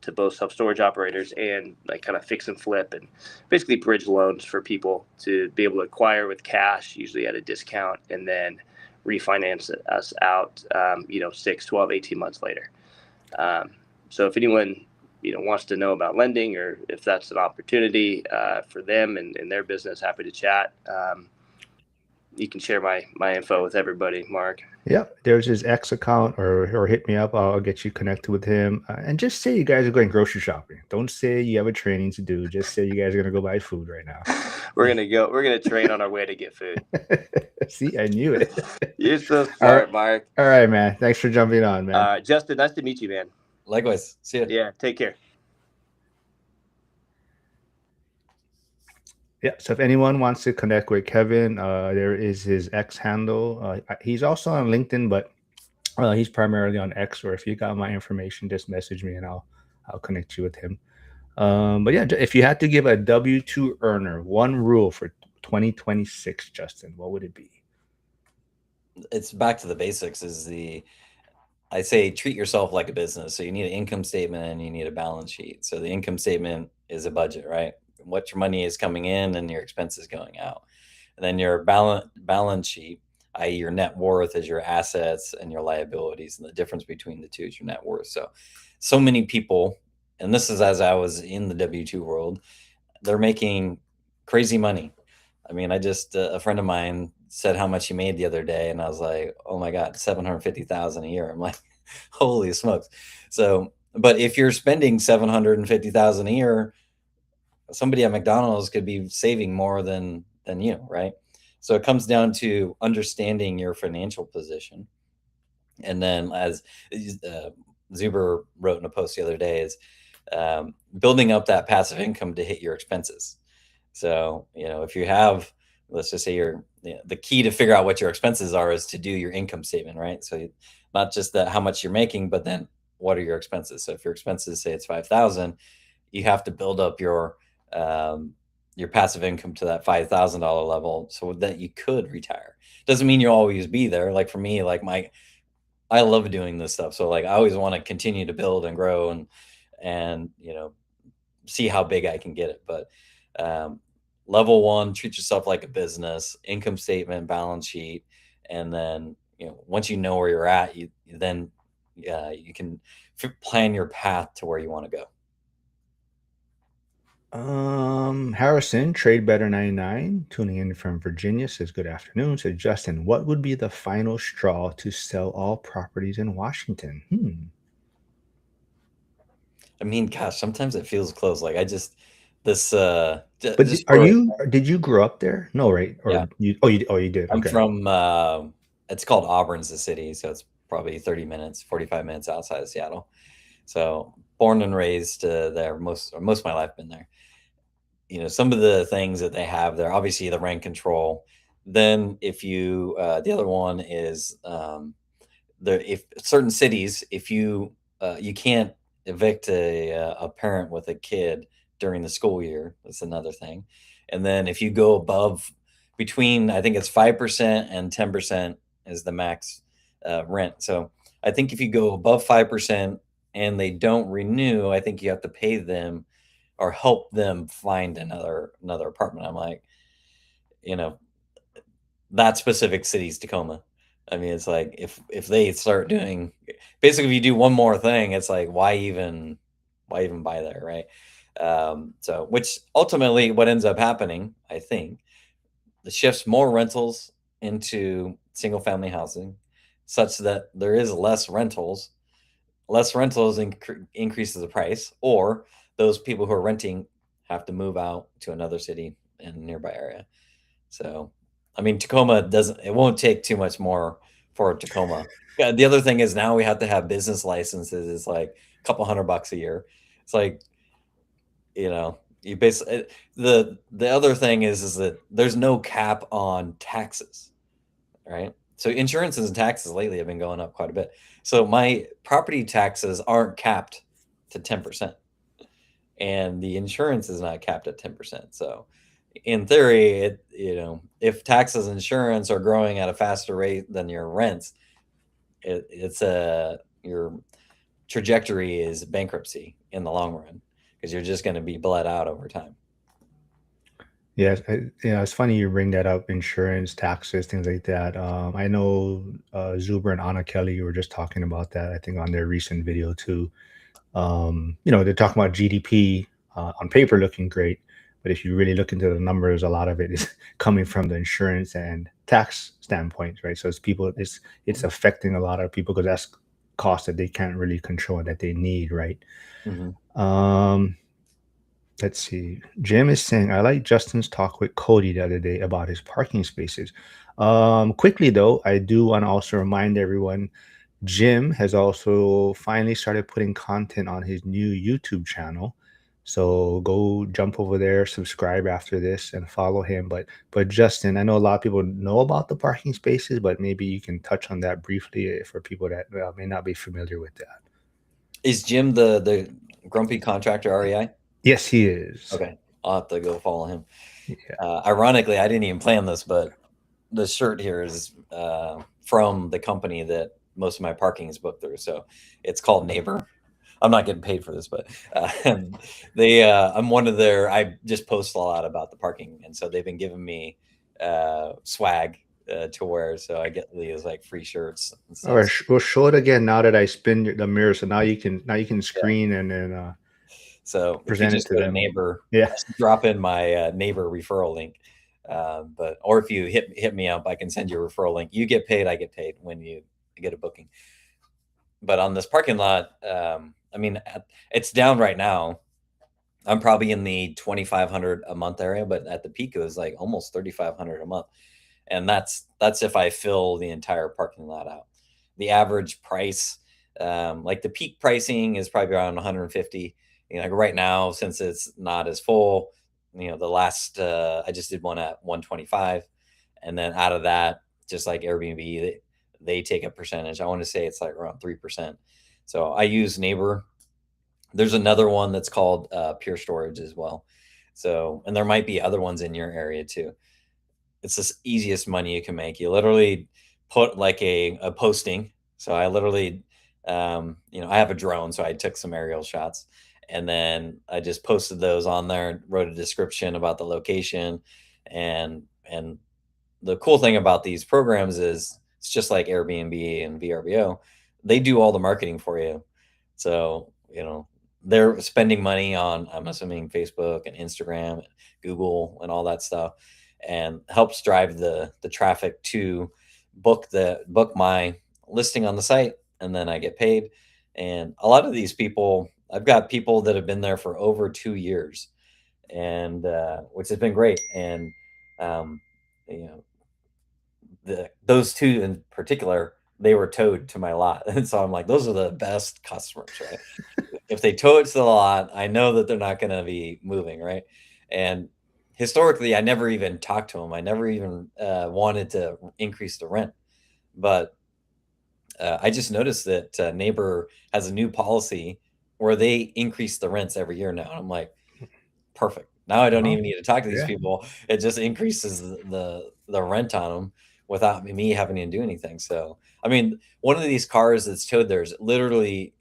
to both self-storage operators and like kind of fix and flip and basically bridge loans for people to be able to acquire with cash, usually at a discount, and then refinance us out, 6, 12, 18 months later. So if anyone, wants to know about lending or if that's an opportunity for them and their business, happy to chat. You can share my info with everybody, Mark. Yep, there's his X account, or hit me up. I'll get you connected with him. And just say you guys are going grocery shopping. Don't say you have a training to do. Just say you guys are gonna go buy food right now. We're gonna train on our way to get food. See, I knew it. You're so smart, Mark. All right, man. Thanks for jumping on, man. Justin, nice to meet you, man. Likewise. See you. Yeah, take care. Yeah, so if anyone wants to connect with Kevin, there is his X handle. He's also on LinkedIn, but he's primarily on X. Or if you got my information, just message me and I'll connect you with him. But yeah, if you had to give a W-2 earner one rule for 2026, Justin, what would it be? It's back to the basics. I say treat yourself like a business. So you need an income statement and you need a balance sheet. So the income statement is a budget, right? What your money is coming in and your expenses going out. And then your balance sheet, i.e. your net worth, is your assets and your liabilities. And the difference between the two is your net worth. So many people, and this is as I was in the W-2 world, they're making crazy money. I mean, a friend of mine said how much he made the other day, and I was like, oh my God, $750,000 a year. I'm like, holy smokes. So, but if you're spending $750,000 a year, somebody at McDonald's could be saving more than you, right? So it comes down to understanding your financial position And then, as Zuber wrote in a post the other day, is building up that passive income to hit your expenses. So, if you have, let's just say the key to figure out what your expenses are is to do your income statement, right? So not just that how much you're making, but then what are your expenses? So if your expenses say it's 5,000, you have to build up your passive income to that $5,000 level so that you could retire. Doesn't mean you'll always be there. Like for me, like I love doing this stuff. So like I always want to continue to build and grow and see how big I can get it. But level one, treat yourself like a business, income statement, balance sheet, and then once you know where you're at, you can plan your path to where you want to go. Harrison, Trade Better 99, tuning in from Virginia, says, good afternoon. Says, Justin, what would be the final straw to sell all properties in Washington? I mean, gosh, sometimes it feels close. Like But did you grow up there? No, right? Or Yeah. you did. I'm Okay. from it's called Auburn's the city, so it's probably 30 minutes, 45 minutes outside of Seattle. So born and raised there, most of my life been there. Some of the things that they have there, obviously the rent control. Then if you the other one is if certain cities, if you can't evict a parent with a kid during the school year. That's another thing. And then if you go above between, I think it's 5% and 10% is the max rent. So I think if you go above 5% and they don't renew, I think you have to pay them or help them find another apartment. I'm like, that specific city's Tacoma. I mean, it's like if they start doing, basically if you do one more thing, it's like why even buy there, right? So which ultimately what ends up happening, I think, the shifts more rentals into single family housing, such that there is less rentals. Less rentals increases the price, or those people who are renting have to move out to another city in a nearby area. So, I mean, Tacoma it won't take too much more for Tacoma. Yeah, the other thing is now we have to have business licenses. It's like a couple $100 a year. It's like, you basically, the other thing is that there's no cap on taxes, right? So insurances and taxes lately have been going up quite a bit. So my property taxes aren't capped to 10%, and the insurance is not capped at 10%. So in theory, if taxes and insurance are growing at a faster rate than your rents, your trajectory is bankruptcy in the long run, because you're just going to be bled out over time. Yeah, it's funny you bring that up, insurance, taxes, things like that. I know Zuber and Anna Kelly were just talking about that, I think, on their recent video too. They're talking about GDP on paper looking great, but if you really look into the numbers, a lot of it is coming from the insurance and tax standpoint, right? So it's affecting a lot of people because that's cost that they can't really control and that they need, right? Mm-hmm. Let's see. Jim is saying, I like Justin's talk with Cody the other day about his parking spaces. Quickly though, I do want to also remind everyone, Jim has also finally started putting content on his new YouTube channel. So go jump over there, subscribe after this, and follow him. But Justin, I know a lot of people know about the parking spaces, but maybe you can touch on that briefly for people that may not be familiar with that. Is Jim the grumpy contractor REI? Yes, he is. Okay, I'll have to go follow him. Yeah. Ironically, I didn't even plan this, but the shirt here is from the company that most of my parking is booked through. So it's called Neighbor. I'm not getting paid for this, but I'm one of their, I just post a lot about the parking. And so they've been giving me swag to wear. So I get these like free shirts. All right, we'll show it again now that I spin the mirror. So now you can screen and then so present if you just it to go them. to Neighbor, Yeah, drop in my Neighbor referral link. Or if you hit me up, I can send you a referral link. You get paid, I get paid when you get a booking. But on this parking lot, I mean, it's down right now. I'm probably in the 2,500 a month area, but at the peak it was like almost 3,500 a month, and that's if I fill the entire parking lot out. the average price, like the peak pricing is probably around 150. Like right now, since it's not as full, the last I just did one at 125, and then out of that, just like Airbnb, they take a percentage. I want to say it's like around 3%. So I use Neighbor. There's another one that's called Pure Storage as well. So, and there might be other ones in your area too. It's the easiest money you can make. You literally put like a posting. So I literally, I have a drone, so I took some aerial shots, and then I just posted those on there, wrote a description about the location, and the cool thing about these programs is it's just like Airbnb and VRBO. They do all the marketing for you. So, they're spending money on, I'm assuming, Facebook and Instagram, Google, and all that stuff, and helps drive the traffic to book my listing on the site, and then I get paid. And a lot of these people, I've got people that have been there for over 2 years, and which has been great. And um, you know, those two in particular, they were towed to my lot, and so I'm like, those are the best customers, right? If they tow it to the lot, I know that they're not going to be moving, right? And historically, I never even talked to them. I never even wanted to increase the rent, but I just noticed that Neighbor has a new policy where they increase the rents every year now. And I'm like, perfect. Now I don't even need to talk to these people. It just increases the rent on them without me having to do anything. So, I mean, one of these cars that's towed there is literally,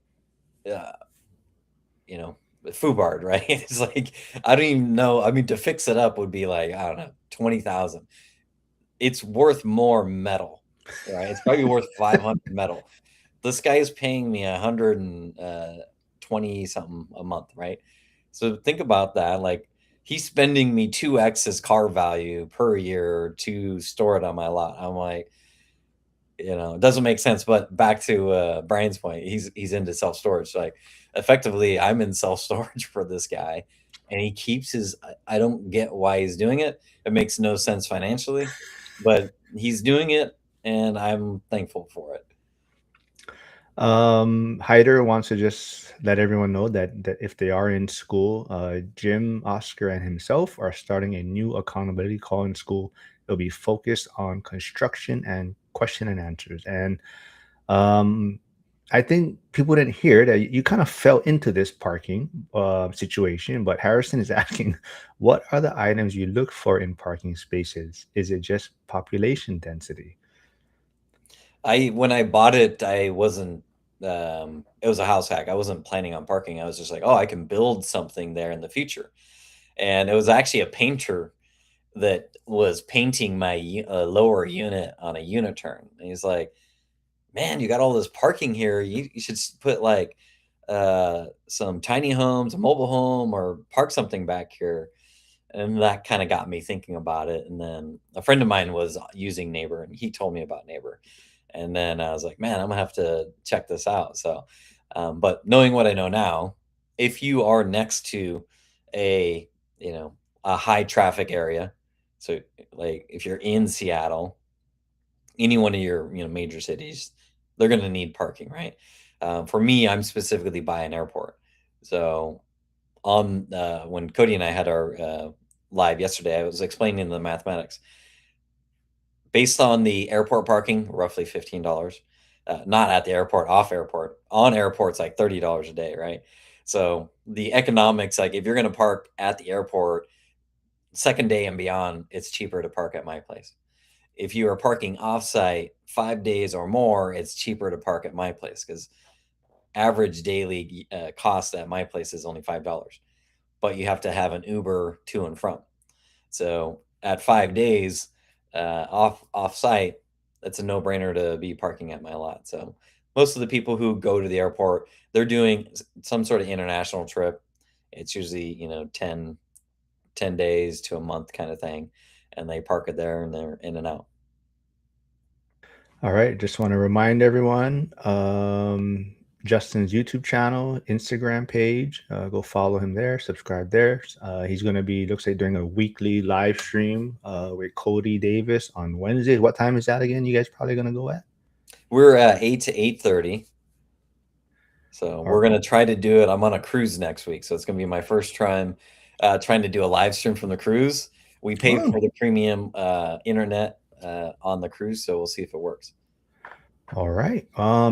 FUBARD, right? It's like, I don't even know. I mean, to fix it up would be like, I don't know, 20,000. It's worth more metal, right? It's probably worth 500 metal. This guy is paying me 120 something a month, right? So think about that. Like, he's spending me 2x his car value per year to store it on my lot. I'm like, it doesn't make sense. But back to Brian's point, he's into self-storage. So, like, effectively, I'm in self-storage for this guy, and he keeps his. I don't get why he's doing it. It makes no sense financially, but he's doing it, and I'm thankful for it. Hyder wants to just let everyone know that if they are in school, Jim, Oscar, and himself are starting a new accountability call in school. It'll be focused on construction and question and answers. And I think people didn't hear that you kind of fell into this parking situation, but Harrison is asking, what are the items you look for in parking spaces? Is it just population density? When I bought it, I wasn't. It was a house hack. I wasn't planning on parking. I was just like, oh, I can build something there in the future. And it was actually a painter that was painting my lower unit on a unit turn. And he's like, man, you got all this parking here. You should put like some tiny homes, a mobile home, or park something back here. And that kind of got me thinking about it. And then a friend of mine was using Neighbor, and he told me about Neighbor. And then I was like, man, I'm gonna have to check this out. So, but knowing what I know now, if you are next to a a high traffic area, so like if you're in Seattle, any one of your major cities, they're gonna need parking, right? For me, I'm specifically by an airport. So on when Cody and I had our live yesterday, I was explaining the mathematics. Based on the airport parking, roughly $15. Not at the airport, off airport. On airport's like $30 a day, right? So the economics, like if you're going to park at the airport, second day and beyond, it's cheaper to park at my place. If you are parking offsite 5 days or more, it's cheaper to park at my place because average daily cost at my place is only $5. But you have to have an Uber to and from. So at 5 days, off site, it's a no-brainer to be parking at my lot. So most of the people who go to the airport, they're doing some sort of international trip. It's usually 10 days to a month kind of thing, and they park it there and they're in and out. All right, just want to remind everyone, Justin's YouTube channel, Instagram page, go follow him there, subscribe there. He's going to be, looks like, doing a weekly live stream with Cody Davis on Wednesdays. What time is that again? You guys probably going to go at? We're at 8 to 8:30. So we're right. gonna try to do it. I'm on a cruise next week, so it's gonna be my first time trying to do a live stream from the cruise. We paid Oh, for the premium internet on the cruise, so we'll see if it works. all right.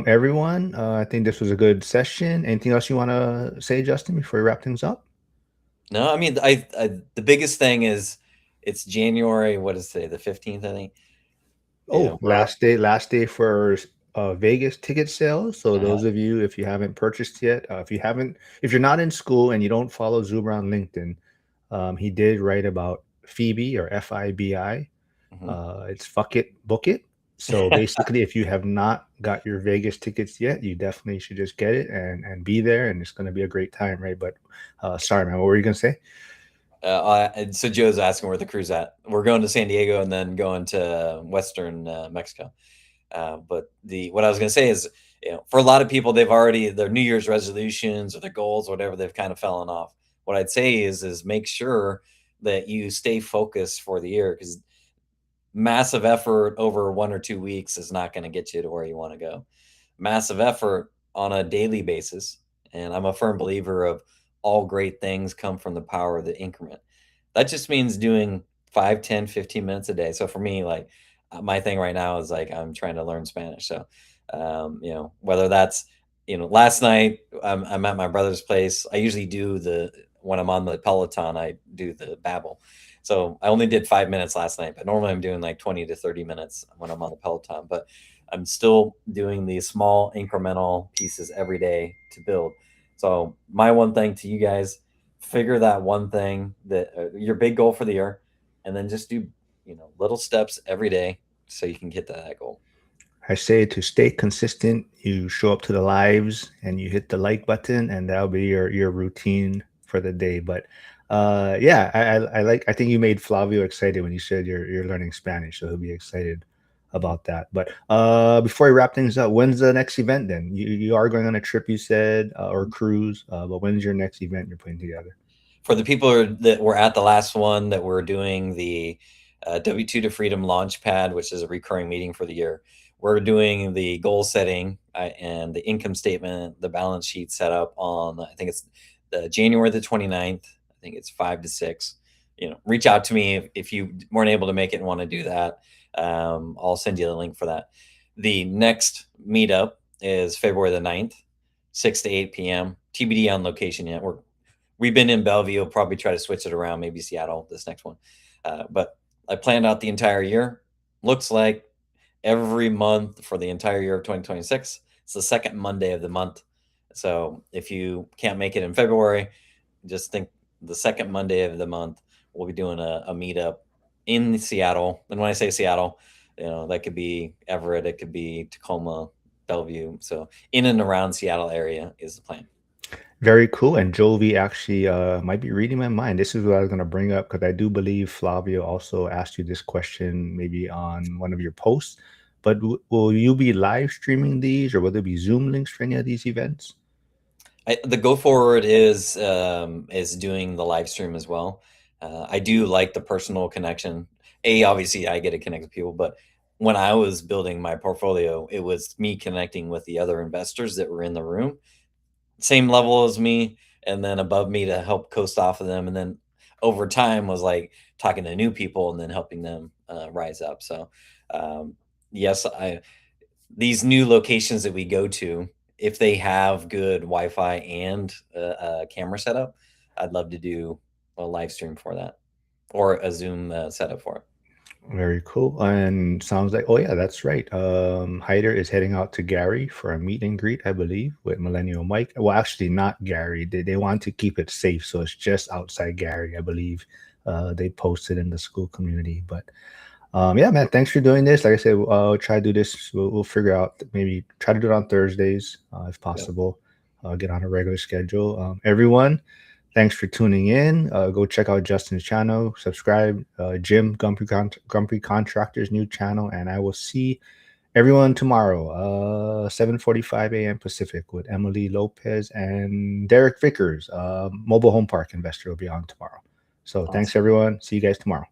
Everyone, I think this was a good session. Anything else you want to say, Justin, before we wrap things up? No, I mean, the biggest thing is it's January. What is today? The 15th, I think. Oh, last day for Vegas ticket sales. So those of you, if you haven't purchased yet, if you're not in school and you don't follow Zuber on LinkedIn, he did write about Phoebe or FIBI. It's fuck it, book it. So basically, if you have not got your Vegas tickets yet, you definitely should just get it and be there, and it's going to be a great time, right? But sorry, man, what were you going to say? So Joe's asking where the cruise at. We're going to San Diego and then going to Western Mexico. But what I was going to say is, for a lot of people, they've already their New Year's resolutions or their goals, or whatever, they've kind of fallen off. What I'd say is make sure that you stay focused for the year, because massive effort over 1 or 2 weeks is not going to get you to where you want to go. Massive effort on a daily basis. And I'm a firm believer of all great things come from the power of the increment. That just means doing 5, 10, 15 minutes a day. So for me, like my thing right now is like, I'm trying to learn Spanish. So, whether that's, last night I'm at my brother's place. I usually do when I'm on the Peloton, I do the Babbel. So I only did 5 minutes last night, but normally I'm doing like 20 to 30 minutes when I'm on the Peloton. But I'm still doing these small incremental pieces every day to build. So my one thing to you guys, figure that one thing that your big goal for the year, and then just do, little steps every day so you can get to that goal. I say to stay consistent, you show up to the lives and you hit the like button, and that'll be your routine for the day. But yeah, I think you made Flavio excited when you said you're learning Spanish, so he'll be excited about that. But before we wrap things up, when's the next event then? You are going on a trip, you said, or cruise, but when's your next event you're putting together? For the people that were at the last one, that we're doing the W2 to Freedom Launchpad, which is a recurring meeting for the year. We're doing the goal setting and the income statement, the balance sheet set up on, I think it's January the 29th. I think it's 5 to 6. Reach out to me if you weren't able to make it and want to do that. I'll send you the link for that. The next meetup is February the 9th, 6 to 8 p.m. TBD on location yet. We've been in Bellevue. We'll probably try to switch it around, maybe Seattle this next one. But I planned out the entire year. Looks like every month for the entire year of 2026. It's the second Monday of the month. So if you can't make it in February, just think the second Monday of the month, we'll be doing a meetup in Seattle. And when I say Seattle, that could be Everett, it could be Tacoma, Bellevue. So in and around Seattle area is the plan. Very cool. And Jovi actually might be reading my mind. This is what I was going to bring up, because I do believe Flavio also asked you this question maybe on one of your posts. But will you be live streaming these, or will there be Zoom links for any of these events? The go forward is doing the live stream as well. I do like the personal connection. Obviously, I get to connect with people, but when I was building my portfolio, it was me connecting with the other investors that were in the room, same level as me, and then above me to help coast off of them. And then over time was like talking to new people and then helping them rise up. So yes, these new locations that we go to, if they have good Wi-Fi and a camera setup, I'd love to do a live stream for that, or a Zoom setup for it. Very cool. And sounds like, oh yeah, that's right. Hyder is heading out to Gary for a meet and greet, I believe, with Millennial Mike. Well, actually not Gary. They want to keep it safe, so it's just outside Gary, I believe. They posted in the school community. But yeah, man, thanks for doing this. Like I said, we'll try to do this. We'll figure out, maybe try to do it on Thursdays if possible. Get on a regular schedule. Everyone, thanks for tuning in. Go check out Justin's channel, subscribe, Jim Grumpy Contractor's new channel, and I will see everyone tomorrow, 7:45 a.m. Pacific, with Emily Lopez and Derek Vickers, mobile home park investor, will be on tomorrow. So Thanks everyone. See you guys tomorrow.